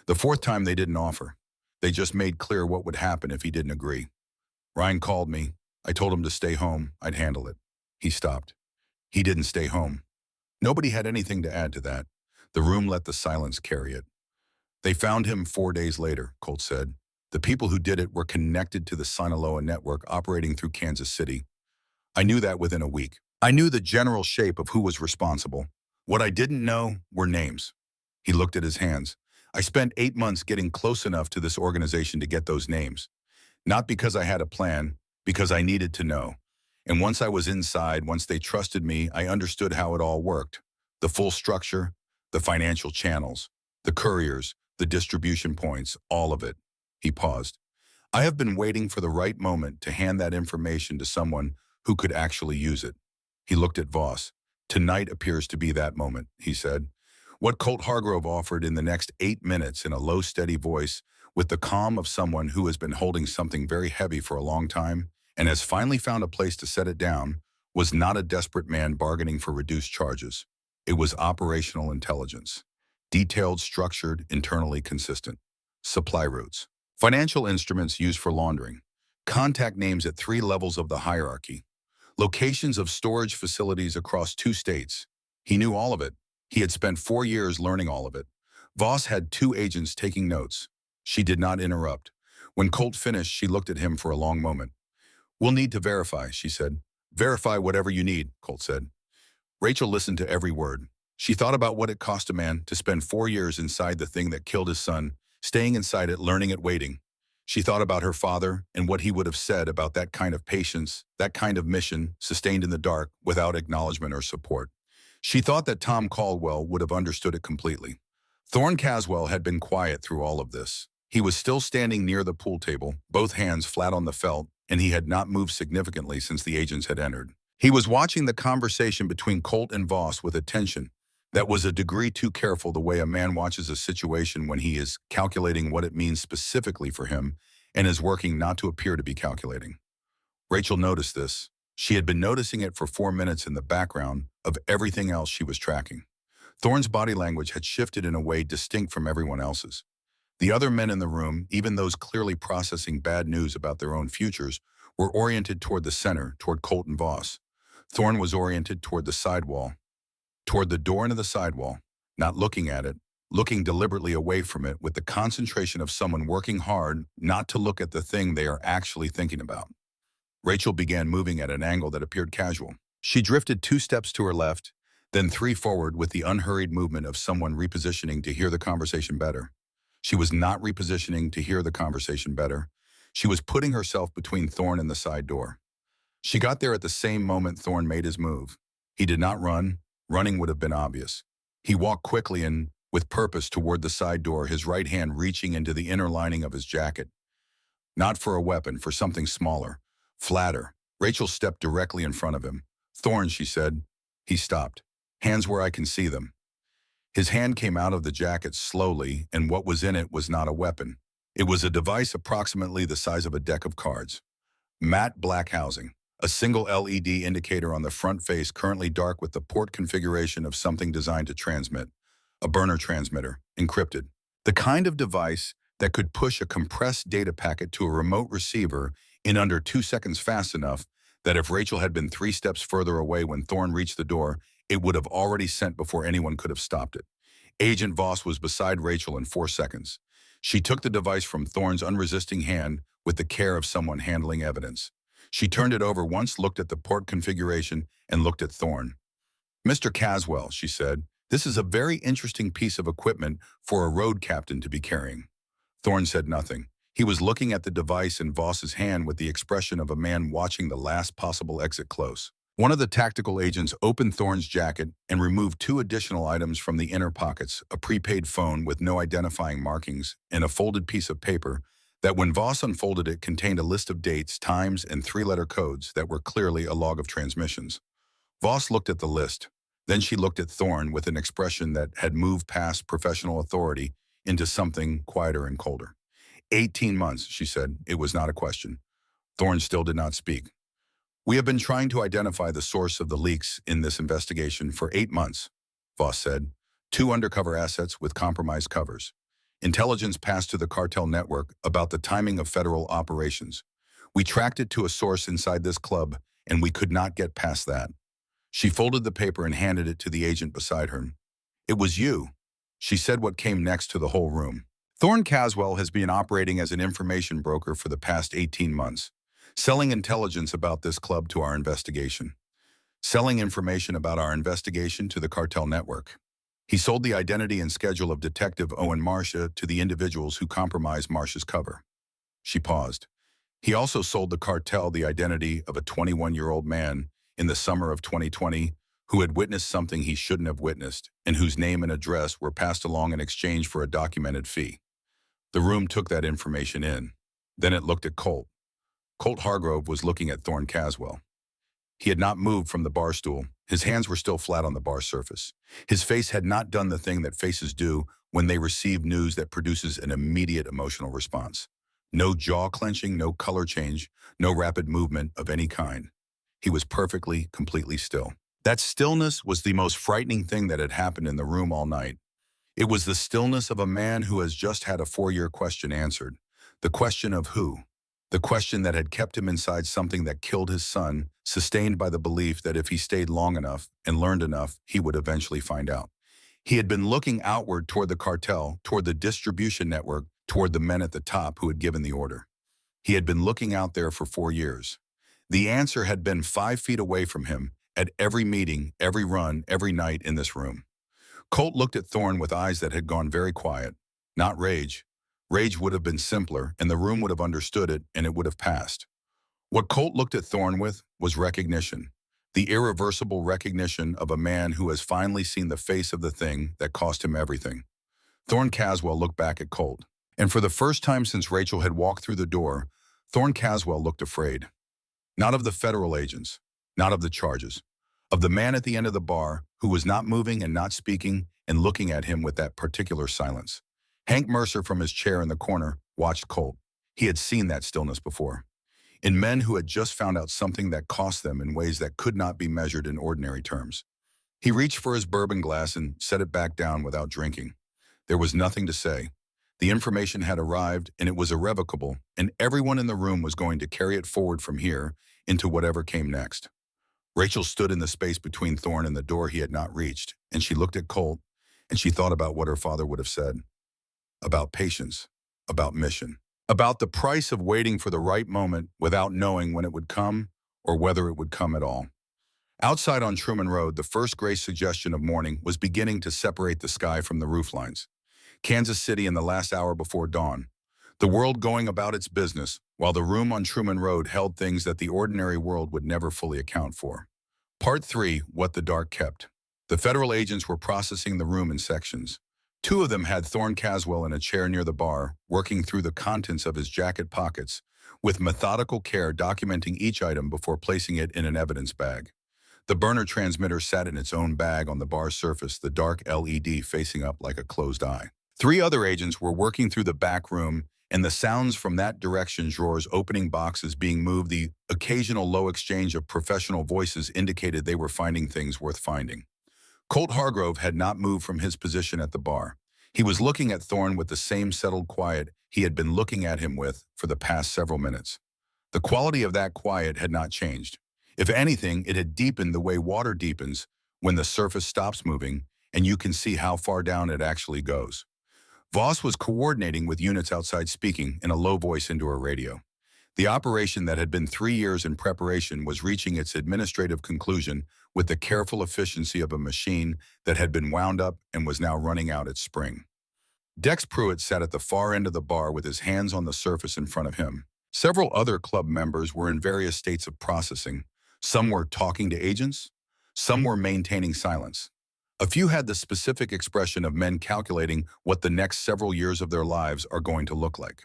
The fourth time they didn't offer. They just made clear what would happen if he didn't agree. Ryan called me. I told him to stay home. I'd handle it. He stopped. He didn't stay home. Nobody had anything to add to that. The room let the silence carry it. They found him 4 days later, Colt said. The people who did it were connected to the Sinaloa network operating through Kansas City. I knew that within a week. I knew the general shape of who was responsible. What I didn't know were names. He looked at his hands. I spent 8 months getting close enough to this organization to get those names. Not because I had a plan, because I needed to know. And once I was inside, once they trusted me, I understood how it all worked. The full structure, the financial channels, the couriers, the distribution points, all of it. He paused. I have been waiting for the right moment to hand that information to someone who could actually use it. He looked at Voss. Tonight appears to be that moment, he said. What Colt Hargrove offered in the next 8 minutes in a low, steady voice, with the calm of someone who has been holding something very heavy for a long time and has finally found a place to set it down, was not a desperate man bargaining for reduced charges. It was operational intelligence. Detailed, structured, internally consistent. Supply routes. Financial instruments used for laundering. Contact names at 3 levels of the hierarchy. Locations of storage facilities across 2 states. He knew all of it. He had spent 4 years learning all of it. Voss had 2 agents taking notes. She did not interrupt. When Colt finished, she looked at him for a long moment. We'll need to verify, she said. Verify whatever you need, Colt said. Rachel listened to every word. She thought about what it cost a man to spend 4 years inside the thing that killed his son, staying inside it, learning it, waiting. She thought about her father and what he would have said about that kind of patience, that kind of mission, sustained in the dark, without acknowledgement or support. She thought that Tom Caldwell would have understood it completely. Thorne Caswell had been quiet through all of this. He was still standing near the pool table, both hands flat on the felt, and he had not moved significantly since the agents had entered. He was watching the conversation between Colt and Voss with attention that was a degree too careful, the way a man watches a situation when he is calculating what it means specifically for him and is working not to appear to be calculating. Rachel noticed this. She had been noticing it for 4 minutes in the background of everything else she was tracking. Thorne's body language had shifted in a way distinct from everyone else's. The other men in the room, even those clearly processing bad news about their own futures, were oriented toward the center, toward Colt and Voss. Thorne was oriented toward the sidewall, toward the door into the sidewall, not looking at it, looking deliberately away from it with the concentration of someone working hard not to look at the thing they are actually thinking about. Rachel began moving at an angle that appeared casual. She drifted 2 steps to her left, then 3 forward with the unhurried movement of someone repositioning to hear the conversation better. She was not repositioning to hear the conversation better. She was putting herself between Thorne and the side door. She got there at the same moment Thorne made his move. He did not run. Running would have been obvious. He walked quickly and with purpose toward the side door, his right hand reaching into the inner lining of his jacket. Not for a weapon, for something smaller, flatter. Rachel stepped directly in front of him. Thorne, she said. He stopped. Hands where I can see them. His hand came out of the jacket slowly, and what was in it was not a weapon. It was a device approximately the size of a deck of cards. Matte black housing. A single LED indicator on the front face, currently dark, with the port configuration of something designed to transmit. A burner transmitter, encrypted. The kind of device that could push a compressed data packet to a remote receiver in under 2 seconds, fast enough that if Rachel had been 3 steps further away when Thorne reached the door, it would have already sent before anyone could have stopped it. Agent Voss was beside Rachel in 4 seconds. She took the device from Thorne's unresisting hand with the care of someone handling evidence. She turned it over once, looked at the port configuration, and looked at Thorne. Mr. Caswell, she said, this is a very interesting piece of equipment for a road captain to be carrying. Thorne said nothing. He was looking at the device in Voss's hand with the expression of a man watching the last possible exit close. One of the tactical agents opened Thorne's jacket and removed two additional items from the inner pockets, a prepaid phone with no identifying markings and a folded piece of paper that when Voss unfolded it contained a list of dates, times, and three-letter codes that were clearly a log of transmissions. Voss looked at the list. Then she looked at Thorne with an expression that had moved past professional authority into something quieter and colder. 18 months, she said. It was not a question. Thorne still did not speak. We have been trying to identify the source of the leaks in this investigation for 8 months, Voss said. 2 undercover assets with compromised covers. Intelligence passed to the cartel network about the timing of federal operations. We tracked it to a source inside this club, and we could not get past that. She folded the paper and handed it to the agent beside her. It was you. She said what came next to the whole room. Thorne Caswell has been operating as an information broker for the past 18 months, selling intelligence about this club to our investigation, selling information about our investigation to the cartel network. He sold the identity and schedule of Detective Owen Marcia to the individuals who compromised Marcia's cover. She paused. He also sold the cartel the identity of a 21-year-old man in the summer of 2020 who had witnessed something he shouldn't have witnessed and whose name and address were passed along in exchange for a documented fee. The room took that information in. Then it looked at Colt. Colt Hargrove was looking at Thorne Caswell. He had not moved from the bar stool. His hands were still flat on the bar surface. His face had not done the thing that faces do when they receive news that produces an immediate emotional response. No jaw clenching, no color change, no rapid movement of any kind. He was perfectly, completely still. That stillness was the most frightening thing that had happened in the room all night. It was the stillness of a man who has just had a 4-year question answered. The question of who? The question that had kept him inside something that killed his son, sustained by the belief that if he stayed long enough and learned enough, he would eventually find out. He had been looking outward toward the cartel, toward the distribution network, toward the men at the top who had given the order. He had been looking out there for 4 years. The answer had been 5 feet away from him, at every meeting, every run, every night in this room. Colt looked at Thorne with eyes that had gone very quiet. Not rage. Rage would have been simpler, and the room would have understood it, and it would have passed. What Colt looked at Thorne with was recognition. The irreversible recognition of a man who has finally seen the face of the thing that cost him everything. Thorne Caswell looked back at Colt. And for the first time since Rachel had walked through the door, Thorne Caswell looked afraid. Not of the federal agents, not of the charges, of the man at the end of the bar who was not moving and not speaking and looking at him with that particular silence. Hank Mercer from his chair in the corner watched Colt. He had seen that stillness before. In men who had just found out something that cost them in ways that could not be measured in ordinary terms. He reached for his bourbon glass and set it back down without drinking. There was nothing to say. The information had arrived, and it was irrevocable, and everyone in the room was going to carry it forward from here into whatever came next. Rachel stood in the space between Thorne and the door he had not reached, and she looked at Colt, and she thought about what her father would have said. About patience, about mission, about the price of waiting for the right moment without knowing when it would come or whether it would come at all. Outside on Truman Road, the first gray suggestion of morning was beginning to separate the sky from the rooflines. Kansas City in the last hour before dawn. The world going about its business, while the room on Truman Road held things that the ordinary world would never fully account for. Part 3, What the Dark Kept. The federal agents were processing the room in sections. 2 of them had Thorne Caswell in a chair near the bar, working through the contents of his jacket pockets, with methodical care documenting each item before placing it in an evidence bag. The burner transmitter sat in its own bag on the bar's surface, the dark LED facing up like a closed eye. 3 other agents were working through the back room, and the sounds from that direction, drawers opening, boxes being moved, the occasional low exchange of professional voices indicated they were finding things worth finding. Colt Hargrove had not moved from his position at the bar. He was looking at Thorne with the same settled quiet he had been looking at him with for the past several minutes. The quality of that quiet had not changed. If anything, it had deepened the way water deepens when the surface stops moving and you can see how far down it actually goes. Voss was coordinating with units outside, speaking in a low voice into her radio. The operation that had been 3 years in preparation was reaching its administrative conclusion with the careful efficiency of a machine that had been wound up and was now running out its spring. Dex Pruitt sat at the far end of the bar with his hands on the surface in front of him. Several other club members were in various states of processing. Some were talking to agents. Some were maintaining silence. A few had the specific expression of men calculating what the next several years of their lives are going to look like.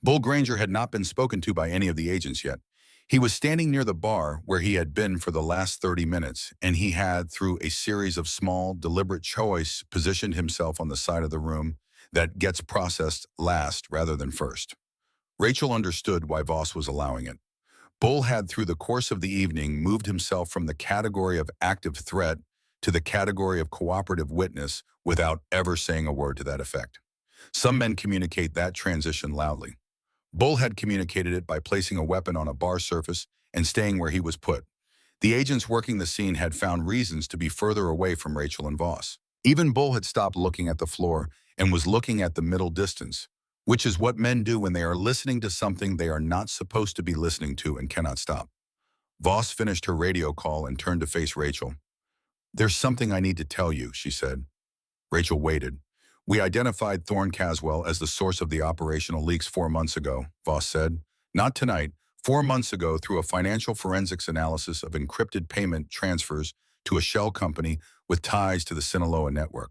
Bull Granger had not been spoken to by any of the agents yet. He was standing near the bar where he had been for the last 30 minutes, and he had, through a series of small, deliberate choice, positioned himself on the side of the room that gets processed last rather than first. Rachel understood why Voss was allowing it. Bull had, through the course of the evening, moved himself from the category of active threat to the category of cooperative witness without ever saying a word to that effect. Some men communicate that transition loudly. Bull had communicated it by placing a weapon on a bar surface and staying where he was put. The agents working the scene had found reasons to be further away from Rachel and Voss. Even Bull had stopped looking at the floor and was looking at the middle distance, which is what men do when they are listening to something they are not supposed to be listening to and cannot stop. Voss finished her radio call and turned to face Rachel. "There's something I need to tell you," she said. Rachel waited. "We identified Thorne Caswell as the source of the operational leaks 4 months ago," Voss said. "Not tonight. 4 months ago, through a financial forensics analysis of encrypted payment transfers to a shell company with ties to the Sinaloa network."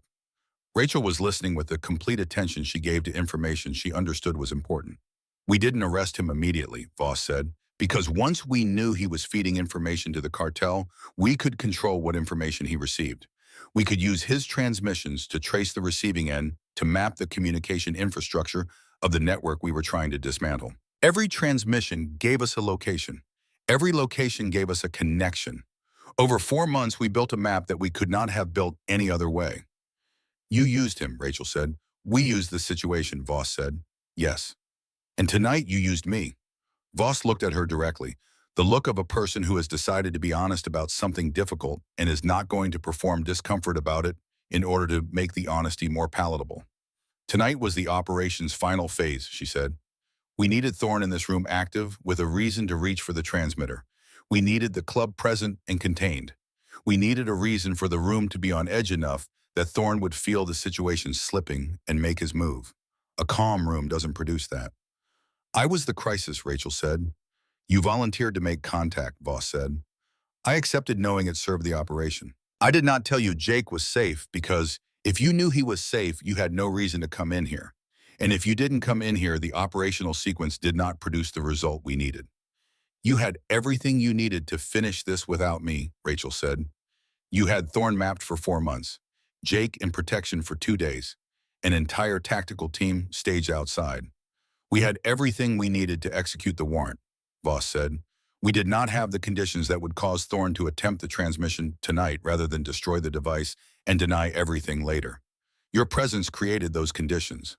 Rachel was listening with the complete attention she gave to information she understood was important. "We didn't arrest him immediately," Voss said, "because once we knew he was feeding information to the cartel, we could control what information he received. We could use his transmissions to trace the receiving end to map the communication infrastructure of the network we were trying to dismantle. Every transmission gave us a location. Every location gave us a connection. Over 4 months, we built a map that we could not have built any other way." "You used him," Rachel said. "We used the situation," Voss said. "Yes. And tonight you used me." Voss looked at her directly, the look of a person who has decided to be honest about something difficult and is not going to perform discomfort about it in order to make the honesty more palatable. "Tonight was the operation's final phase," she said. "We needed Thorne in this room active with a reason to reach for the transmitter. We needed the club present and contained. We needed a reason for the room to be on edge enough that Thorne would feel the situation slipping and make his move. A calm room doesn't produce that." "I was the crisis," Rachel said. "You volunteered to make contact," Voss said. "I accepted knowing it served the operation. I did not tell you Jake was safe because if you knew he was safe, you had no reason to come in here. And if you didn't come in here, the operational sequence did not produce the result we needed. You had everything you needed to finish this without me," Rachel said. "You had Thorne mapped for 4 months, Jake in protection for 2 days, an entire tactical team staged outside. We had everything we needed to execute the warrant," Voss said. "We did not have the conditions that would cause Thorne to attempt the transmission tonight rather than destroy the device and deny everything later. Your presence created those conditions."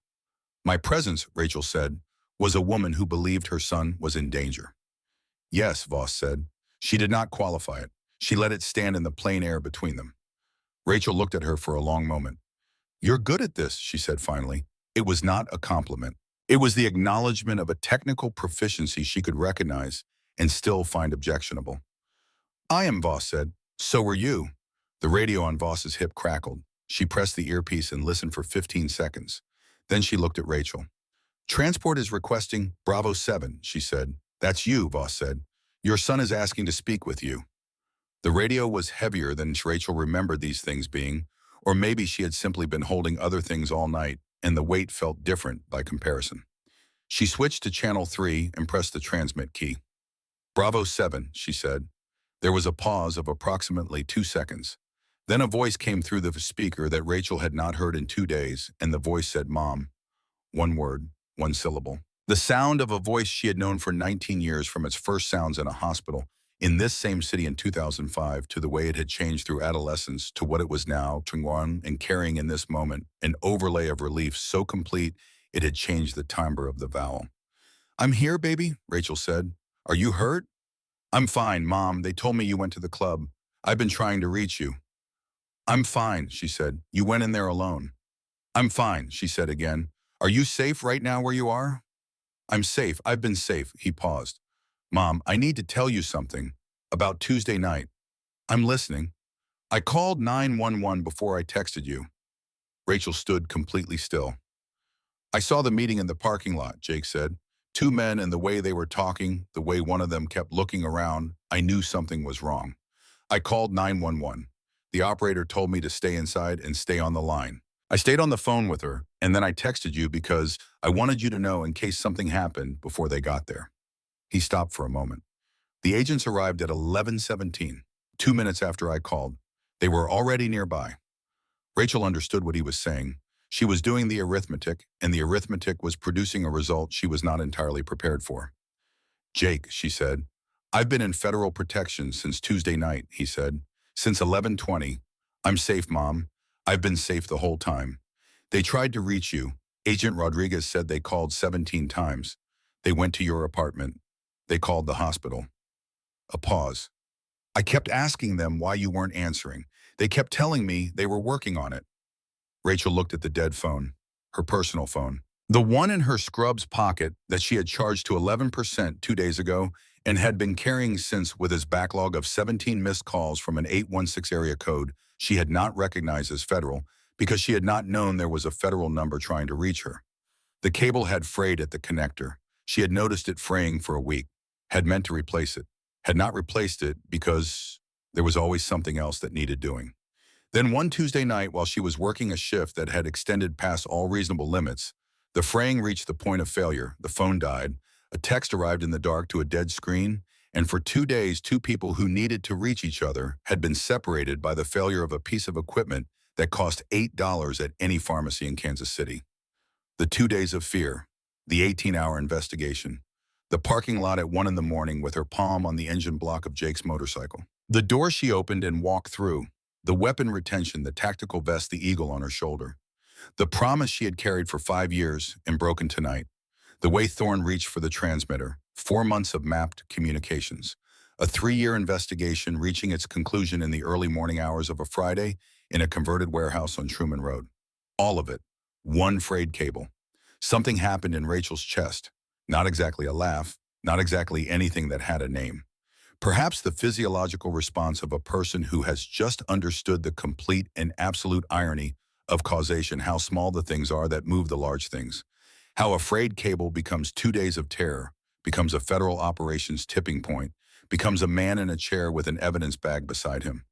"My presence," Rachel said, "was a woman who believed her son was in danger." "Yes," Voss said. She did not qualify it. She let it stand in the plain air between them. Rachel looked at her for a long moment. "You're good at this," she said finally. It was not a compliment. It was the acknowledgement of a technical proficiency she could recognize and still find objectionable. "I am," Voss said. "So were you." The radio on Voss's hip crackled. She pressed the earpiece and listened for 15 seconds. Then she looked at Rachel. "Transport is requesting Bravo 7, she said. "That's you," Voss said. "Your son is asking to speak with you." The radio was heavier than Rachel remembered these things being, or maybe she had simply been holding other things all night, and the weight felt different by comparison. She switched to channel 3 and pressed the transmit key. "Bravo 7, she said. There was a pause of approximately 2 seconds. Then a voice came through the speaker that Rachel had not heard in 2 days, and the voice said, "Mom." 1 word, 1 syllable. The sound of a voice she had known for 19 years, from its first sounds in a hospital in this same city in 2005 to the way it had changed through adolescence to what it was now, and carrying in this moment, an overlay of relief so complete it had changed the timbre of the vowel. "I'm here, baby," Rachel said. "Are you hurt?" "I'm fine, Mom. They told me you went to the club. I've been trying to reach you." "I'm fine," she said. "You went in there alone." "I'm fine," she said again. "Are you safe right now where you are?" "I'm safe. I've been safe." He paused. "Mom, I need to tell you something. About Tuesday night." "I'm listening." "I called 911 before I texted you." Rachel stood completely still. "I saw the meeting in the parking lot," Jake said. Two men, and the way they were talking, the way one of them kept looking around, I knew something was wrong. I called 911. The operator told me to stay inside and stay on the line. I stayed on the phone with her, and then I texted you because I wanted you to know in case something happened before they got there. He stopped for a moment. The agents arrived at 11:17, 2 minutes after I called. They were already nearby. Rachel understood what he was saying. She was doing the arithmetic, and the arithmetic was producing a result she was not entirely prepared for. Jake, she said, I've been in federal protection since Tuesday night, he said. Since 11:20. I'm safe, Mom. I've been safe the whole time. They tried to reach you. Agent Rodriguez said they called 17 times. They went to your apartment. They called the hospital. A pause. I kept asking them why you weren't answering. They kept telling me they were working on it. Rachel looked at the dead phone, her personal phone. The one in her scrubs pocket that she had charged to 11% 2 days ago and had been carrying since, with his backlog of 17 missed calls from an 816 area code she had not recognized as federal because she had not known there was a federal number trying to reach her. The cable had frayed at the connector. She had noticed it fraying for a week, had meant to replace it, had not replaced it because there was always something else that needed doing. Then one Tuesday night, while she was working a shift that had extended past all reasonable limits, the fraying reached the point of failure. The phone died. A text arrived in the dark to a dead screen, and for 2 days, two people who needed to reach each other had been separated by the failure of a piece of equipment that cost $8 at any pharmacy in Kansas City. The 2 days of fear, the 18-hour investigation, the parking lot at 1 in the morning with her palm on the engine block of Jake's motorcycle. The door she opened and walked through, the weapon retention, the tactical vest, the eagle on her shoulder. The promise she had carried for 5 years and broken tonight. The way Thorne reached for the transmitter. 4 months of mapped communications. A 3-year investigation reaching its conclusion in the early morning hours of a Friday in a converted warehouse on Truman Road. All of it. One frayed cable. Something happened in Rachel's chest. Not exactly a laugh. Not exactly anything that had a name. Perhaps the physiological response of a person who has just understood the complete and absolute irony of causation, how small the things are that move the large things. How a frayed cable becomes 2 days of terror, becomes a federal operations tipping point, becomes a man in a chair with an evidence bag beside him.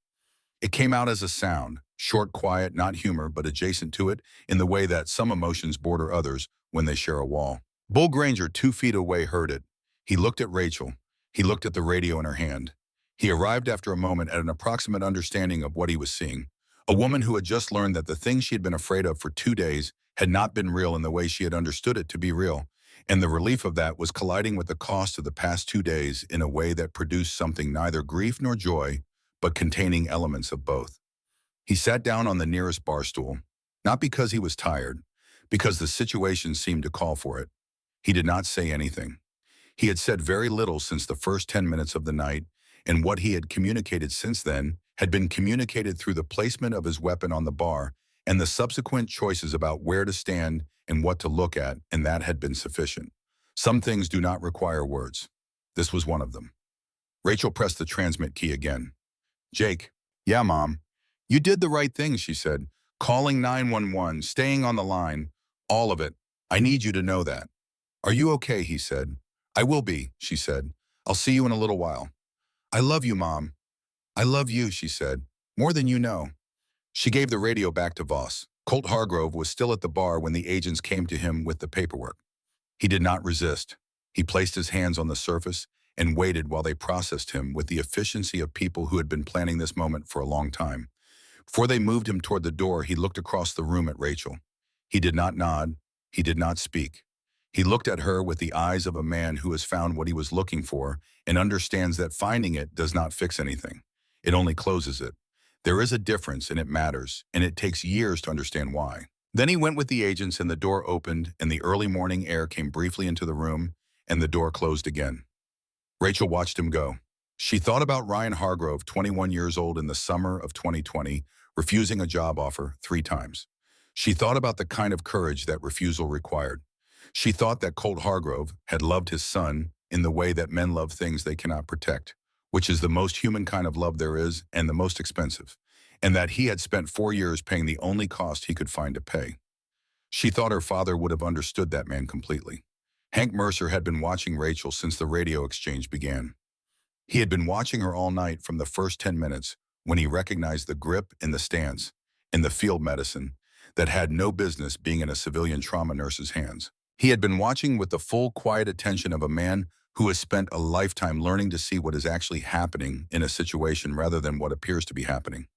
It came out as a sound, short, quiet, not humor, but adjacent to it in the way that some emotions border others when they share a wall. Bull Granger, 2 feet away, heard it. He looked at Rachel. He looked at the radio in her hand. He arrived after a moment at an approximate understanding of what he was seeing. A woman who had just learned that the thing she had been afraid of for 2 days had not been real in the way she had understood it to be real, and the relief of that was colliding with the cost of the past 2 days in a way that produced something neither grief nor joy, but containing elements of both. He sat down on the nearest bar stool, not because he was tired, because the situation seemed to call for it. He did not say anything. He had said very little since the first 10 minutes of the night, and what he had communicated since then had been communicated through the placement of his weapon on the bar and the subsequent choices about where to stand and what to look at, and that had been sufficient. Some things do not require words. This was one of them. Rachel pressed the transmit key again. Jake. Yeah, Mom. You did the right thing, she said. Calling 911, staying on the line, all of it. I need you to know that. Are you okay, he said. I will be, she said. I'll see you in a little while. I love you, Mom. I love you, she said. More than you know. She gave the radio back to Voss. Colt Hargrove was still at the bar when the agents came to him with the paperwork. He did not resist. He placed his hands on the surface and waited while they processed him with the efficiency of people who had been planning this moment for a long time. Before they moved him toward the door, he looked across the room at Rachel. He did not nod. He did not speak. He looked at her with the eyes of a man who has found what he was looking for and understands that finding it does not fix anything. It only closes it. There is a difference, and it matters, and it takes years to understand why. Then he went with the agents, and the door opened, and the early morning air came briefly into the room, and the door closed again. Rachel watched him go. She thought about Ryan Hargrove, 21 years old in the summer of 2020, refusing a job offer 3 times. She thought about the kind of courage that refusal required. She thought that Colt Hargrove had loved his son in the way that men love things they cannot protect, which is the most human kind of love there is and the most expensive, and that he had spent 4 years paying the only cost he could find to pay. She thought her father would have understood that man completely. Hank Mercer had been watching Rachel since the radio exchange began. He had been watching her all night from the first 10 minutes when he recognized the grip and the stance in the field medicine that had no business being in a civilian trauma nurse's hands. He had been watching with the full quiet attention of a man who has spent a lifetime learning to see what is actually happening in a situation rather than what appears to be happening.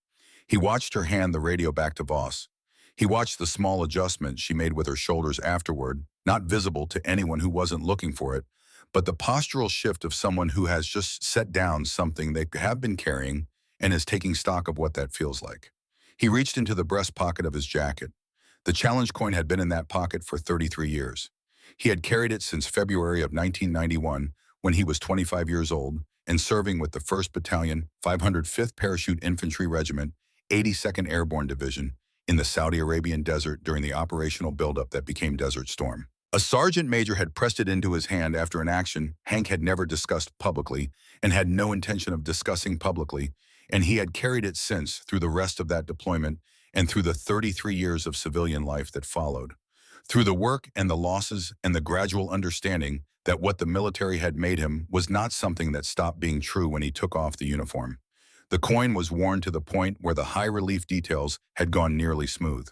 He watched her hand the radio back to Voss. He watched the small adjustment she made with her shoulders afterward, not visible to anyone who wasn't looking for it, but the postural shift of someone who has just set down something they have been carrying and is taking stock of what that feels like. He reached into the breast pocket of his jacket. The challenge coin had been in that pocket for 33 years. He had carried it since February of 1991 when he was 25 years old and serving with the 1st Battalion, 505th Parachute Infantry Regiment, 82nd Airborne Division, in the Saudi Arabian desert during the operational buildup that became Desert Storm. A sergeant major had pressed it into his hand after an action Hank had never discussed publicly and had no intention of discussing publicly, and he had carried it since through the rest of that deployment and through the 33 years of civilian life that followed. Through the work and the losses and the gradual understanding that what the military had made him was not something that stopped being true when he took off the uniform. The coin was worn to the point where the high-relief details had gone nearly smooth.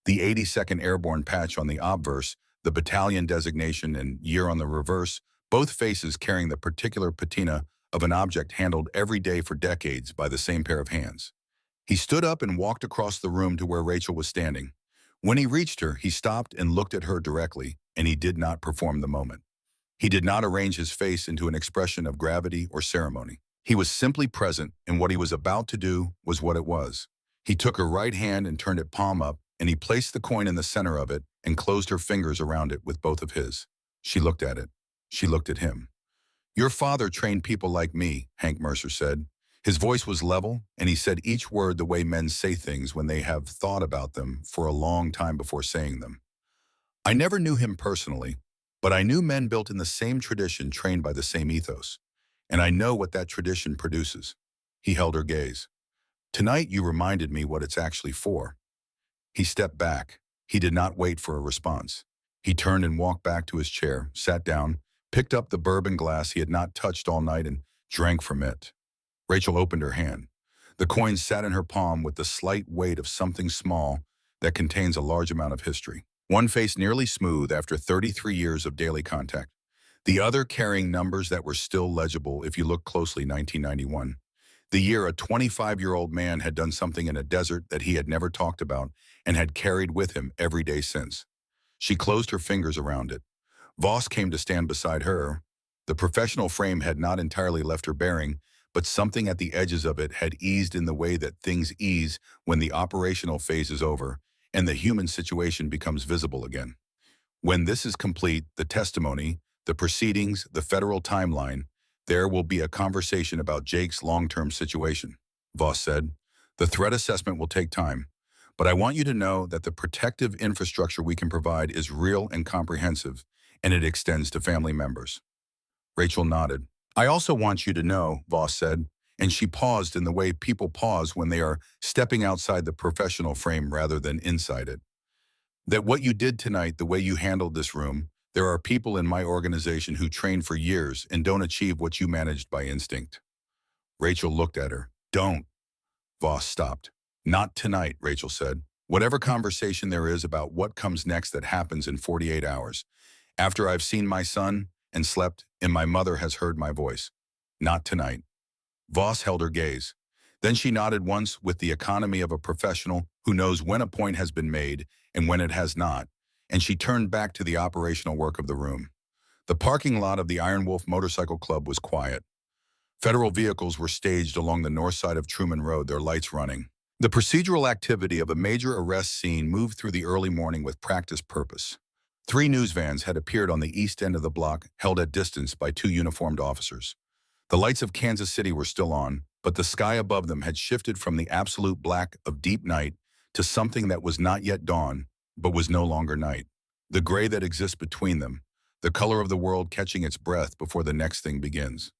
The 82nd Airborne patch on the obverse, the battalion designation and year on the reverse, both faces carrying the particular patina of an object handled every day for decades by the same pair of hands. He stood up and walked across the room to where Rachel was standing. When he reached her, he stopped and looked at her directly, and he did not perform the moment. He did not arrange his face into an expression of gravity or ceremony. He was simply present, and what he was about to do was what it was. He took her right hand and turned it palm up, and he placed the coin in the center of it and closed her fingers around it with both of his. She looked at it. She looked at him. "Your father trained people like me," Hank Mercer said. His voice was level, and he said each word the way men say things when they have thought about them for a long time before saying them. "I never knew him personally, but I knew men built in the same tradition trained by the same ethos. And I know what that tradition produces." He held her gaze. "Tonight you reminded me what it's actually for." He stepped back. He did not wait for a response. He turned and walked back to his chair, sat down, picked up the bourbon glass he had not touched all night and drank from it. Rachel opened her hand. The coin sat in her palm with the slight weight of something small that contains a large amount of history. One face nearly smooth after 33 years of daily contact. The other carrying numbers that were still legible if you look closely. 1991. The year a 25-year-old man had done something in a desert that he had never talked about and had carried with him every day since. She closed her fingers around it. Voss came to stand beside her. The professional frame had not entirely left her bearing, but something at the edges of it had eased in the way that things ease when the operational phase is over and the human situation becomes visible again. When this is complete, the testimony, the proceedings, the federal timeline, there will be a conversation about Jake's long-term situation, Voss said. The threat assessment will take time, but I want you to know that the protective infrastructure we can provide is real and comprehensive, and it extends to family members. Rachel nodded. "I also want you to know," Voss said, and she paused in the way people pause when they are stepping outside the professional frame rather than inside it, "that what you did tonight, the way you handled this room, there are people in my organization who train for years and don't achieve what you managed by instinct." Rachel looked at her. "Don't." Voss stopped. "Not tonight," Rachel said. "Whatever conversation there is about what comes next that happens in 48 hours, after I've seen my son and slept and my mother has heard my voice. Not tonight." Voss held her gaze. Then she nodded once with the economy of a professional who knows when a point has been made and when it has not, and she turned back to the operational work of the room. The parking lot of the Iron Wolf Motorcycle Club was quiet. Federal vehicles were staged along the north side of Truman Road, their lights running. The procedural activity of a major arrest scene moved through the early morning with practiced purpose. 3 news vans had appeared on the east end of the block, held at distance by 2 uniformed officers. The lights of Kansas City were still on, but the sky above them had shifted from the absolute black of deep night to something that was not yet dawn, but was no longer night. The gray that exists between them, the color of the world catching its breath before the next thing begins.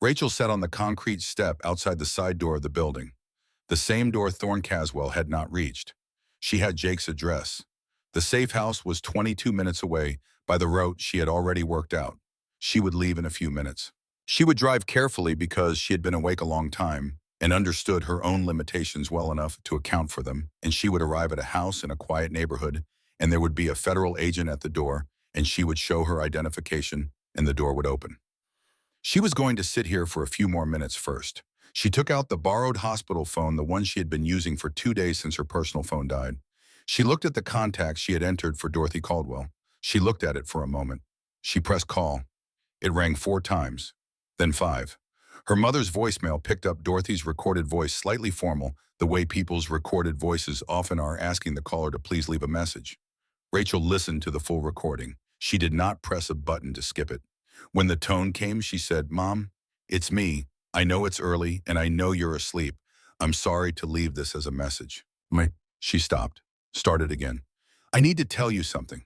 Rachel sat on the concrete step outside the side door of the building, the same door Thorne Caswell had not reached. She had Jake's address. The safe house was 22 minutes away, By the route she had already worked out. She would leave in a few minutes. She would drive carefully because she had been awake a long time and understood her own limitations well enough to account for them, and she would arrive at a house in a quiet neighborhood, and there would be a federal agent at the door, and she would show her identification, and the door would open. She was going to sit here for a few more minutes first. She took out the borrowed hospital phone, the one she had been using for 2 days since her personal phone died. She looked at the contacts she had entered for Dorothy Caldwell. She looked at it for a moment. She pressed call. It rang 4 times, then 5. Her mother's voicemail picked up Dorothy's recorded voice, slightly formal, the way people's recorded voices often are, asking the caller to please leave a message. Rachel listened to the full recording. She did not press a button to skip it. When the tone came, she said, "Mom, it's me. I know it's early, and I know you're asleep. I'm sorry to leave this as a message." She stopped, started again. "I need to tell you something.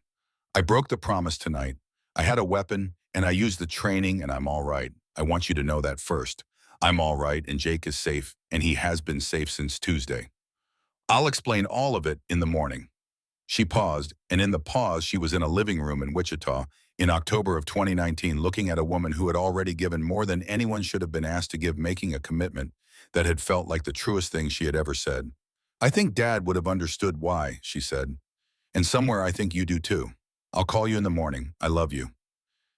I broke the promise tonight. I had a weapon, and I used the training, and I'm all right. I want you to know that first. I'm all right, and Jake is safe, and he has been safe since Tuesday. I'll explain all of it in the morning." She paused, and in the pause she was in a living room in Wichita in October of 2019, looking at a woman who had already given more than anyone should have been asked to give, making a commitment that had felt like the truest thing she had ever said. "I think Dad would have understood why," she said. "And somewhere I think you do too. I'll call you in the morning. I love you."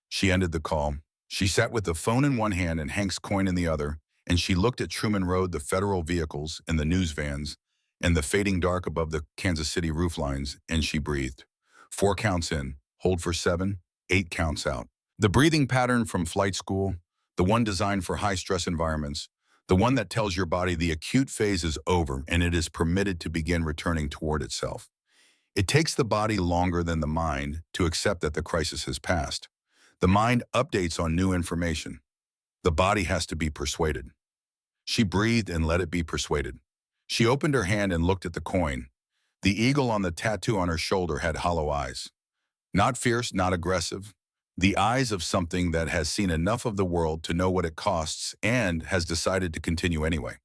She ended the call. She sat with the phone in one hand and Hank's coin in the other, and she looked at Truman Road, the federal vehicles, and the news vans, and the fading dark above the Kansas City rooflines, and she breathed. 4 counts in, hold for 7, 8 counts out. The breathing pattern from flight school, the one designed for high-stress environments, the one that tells your body the acute phase is over and it is permitted to begin returning toward itself. It takes the body longer than the mind to accept that the crisis has passed. The mind updates on new information. The body has to be persuaded. She breathed and let it be persuaded. She opened her hand and looked at the coin. The eagle on the tattoo on her shoulder had hollow eyes. Not fierce, not aggressive. The eyes of something that has seen enough of the world to know what it costs and has decided to continue anyway.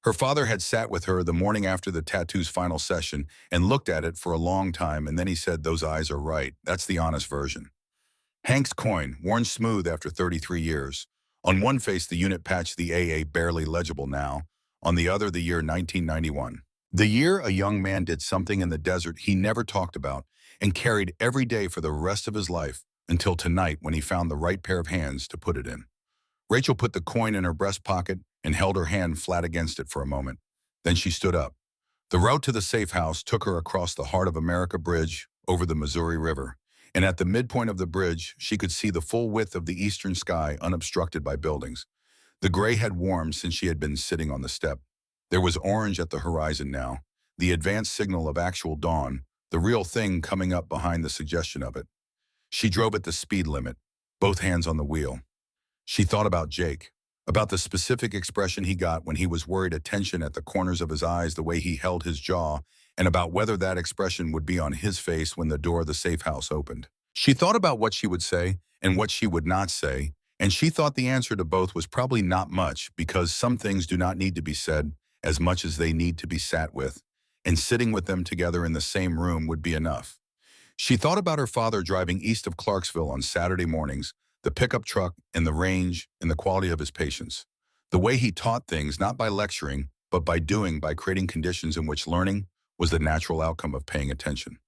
Her father had sat with her the morning after the tattoo's final session and looked at it for a long time, and then he said, "Those eyes are right. That's the honest version." Hank's coin, worn smooth after 33 years. On one face, the unit patch, the AA, barely legible now. On the other, the year 1991. The year a young man did something in the desert he never talked about and carried every day for the rest of his life, until tonight when he found the right pair of hands to put it in. Rachel put the coin in her breast pocket and held her hand flat against it for a moment. Then she stood up. The route to the safe house took her across the Heart of America Bridge over the Missouri River, and at the midpoint of the bridge, she could see the full width of the eastern sky unobstructed by buildings. The gray had warmed since she had been sitting on the step. There was orange at the horizon now, the advanced signal of actual dawn, the real thing coming up behind the suggestion of it. She drove at the speed limit, both hands on the wheel. She thought about Jake, about the specific expression he got when he was worried, attention at the corners of his eyes, the way he held his jaw, and about whether that expression would be on his face when the door of the safe house opened. She thought about what she would say and what she would not say, and she thought the answer to both was probably not much, because some things do not need to be said as much as they need to be sat with, and sitting with them together in the same room would be enough. She thought about her father driving east of Clarksville on Saturday mornings, the pickup truck, and the range, and the quality of his patience. The way he taught things, not by lecturing, but by doing, by creating conditions in which learning was the natural outcome of paying attention.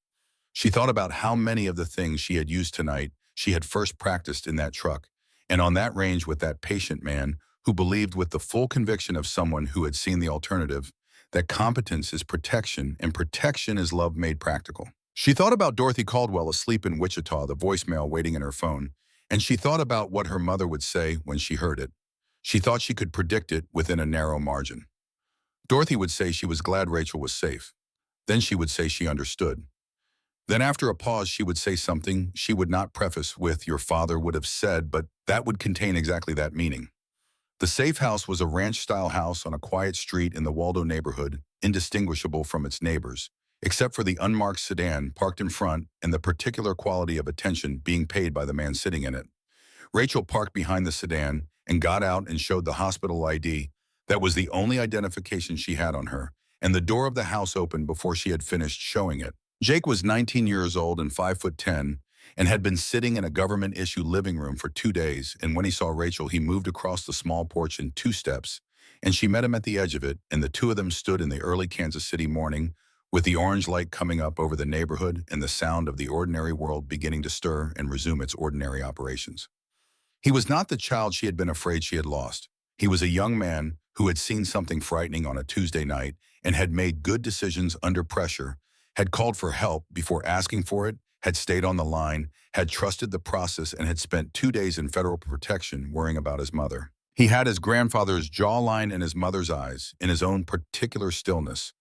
She thought about how many of the things she had used tonight she had first practiced in that truck, and on that range with that patient man who believed with the full conviction of someone who had seen the alternative, that competence is protection and protection is love made practical. She thought about Dorothy Caldwell asleep in Wichita, the voicemail waiting in her phone, and she thought about what her mother would say when she heard it. She thought she could predict it within a narrow margin. Dorothy would say she was glad Rachel was safe. Then she would say she understood. Then after a pause, she would say something she would not preface with, "Your father would have said," but that would contain exactly that meaning. The safe house was a ranch-style house on a quiet street in the Waldo neighborhood, indistinguishable from its neighbors, except for the unmarked sedan parked in front and the particular quality of attention being paid by the man sitting in it. Rachel parked behind the sedan and got out and showed the hospital ID. That was the only identification she had on her, and the door of the house opened before she had finished showing it. Jake was 19 years old and 5'10", and had been sitting in a government-issue living room for 2 days, and when he saw Rachel, he moved across the small porch in 2 steps, and she met him at the edge of it, and the two of them stood in the early Kansas City morning, with the orange light coming up over the neighborhood and the sound of the ordinary world beginning to stir and resume its ordinary operations. He was not the child she had been afraid she had lost. He was a young man who had seen something frightening on a Tuesday night and had made good decisions under pressure, had called for help before asking for it, had stayed on the line, had trusted the process, and had spent 2 days in federal protection worrying about his mother. He had his grandfather's jawline and his mother's eyes, in his own particular stillness,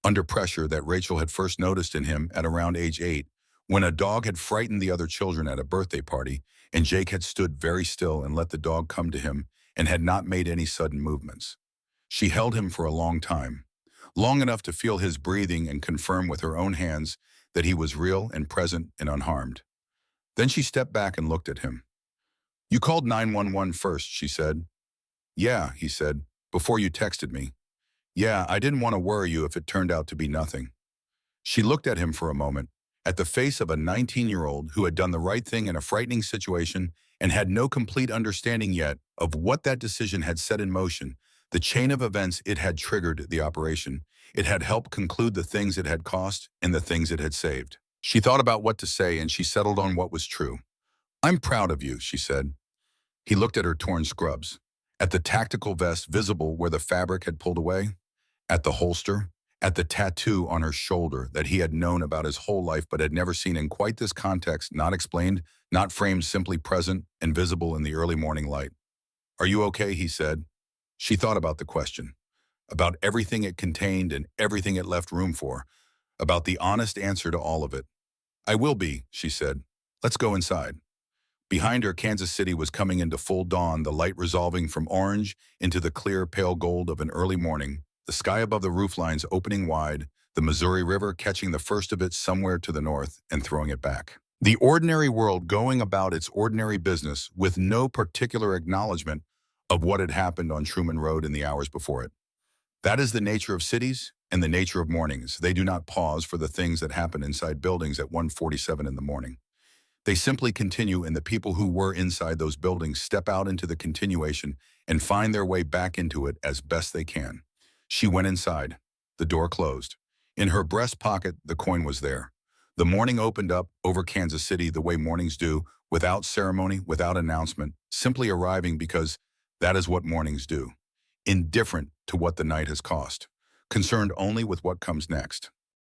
under pressure that Rachel had first noticed in him at around age 8, when a dog had frightened the other children at a birthday party, and Jake had stood very still and let the dog come to him and had not made any sudden movements. She held him for a long time, long enough to feel his breathing and confirm with her own hands that he was real and present and unharmed. Then she stepped back and looked at him. "You called 911 first," she said. "Yeah," he said, "before you texted me. Yeah, I didn't want to worry you if it turned out to be nothing." She looked at him for a moment, at the face of a 19-year-old who had done the right thing in a frightening situation and had no complete understanding yet of what that decision had set in motion, the chain of events it had triggered the operation. It had helped conclude the things it had cost and the things it had saved. She thought about what to say, and she settled on what was true. "I'm proud of you," she said. He looked at her torn scrubs, at the tactical vest visible where the fabric had pulled away, at the holster, at the tattoo on her shoulder that he had known about his whole life but had never seen in quite this context, not explained, not framed, simply present and visible in the early morning light. "Are you okay?" he said. She thought about the question, about everything it contained and everything it left room for, about the honest answer to all of it. "I will be," she said. "Let's go inside." Behind her, Kansas City was coming into full dawn, the light resolving from orange into the clear, pale gold of an early morning, the sky above the rooflines opening wide, the Missouri River catching the first of it somewhere to the north and throwing it back. The ordinary world going about its ordinary business with no particular acknowledgement of what had happened on Truman Road in the hours before it. That is the nature of cities and the nature of mornings. They do not pause for the things that happen inside buildings at 1:47 in the morning. They simply continue, and the people who were inside those buildings step out into the continuation and find their way back into it as best they can. She went inside. The door closed. In her breast pocket, the coin was there. The morning opened up over Kansas City the way mornings do, without ceremony, without announcement, simply arriving because that is what mornings do. Indifferent to what the night has cost. Concerned only with what comes next.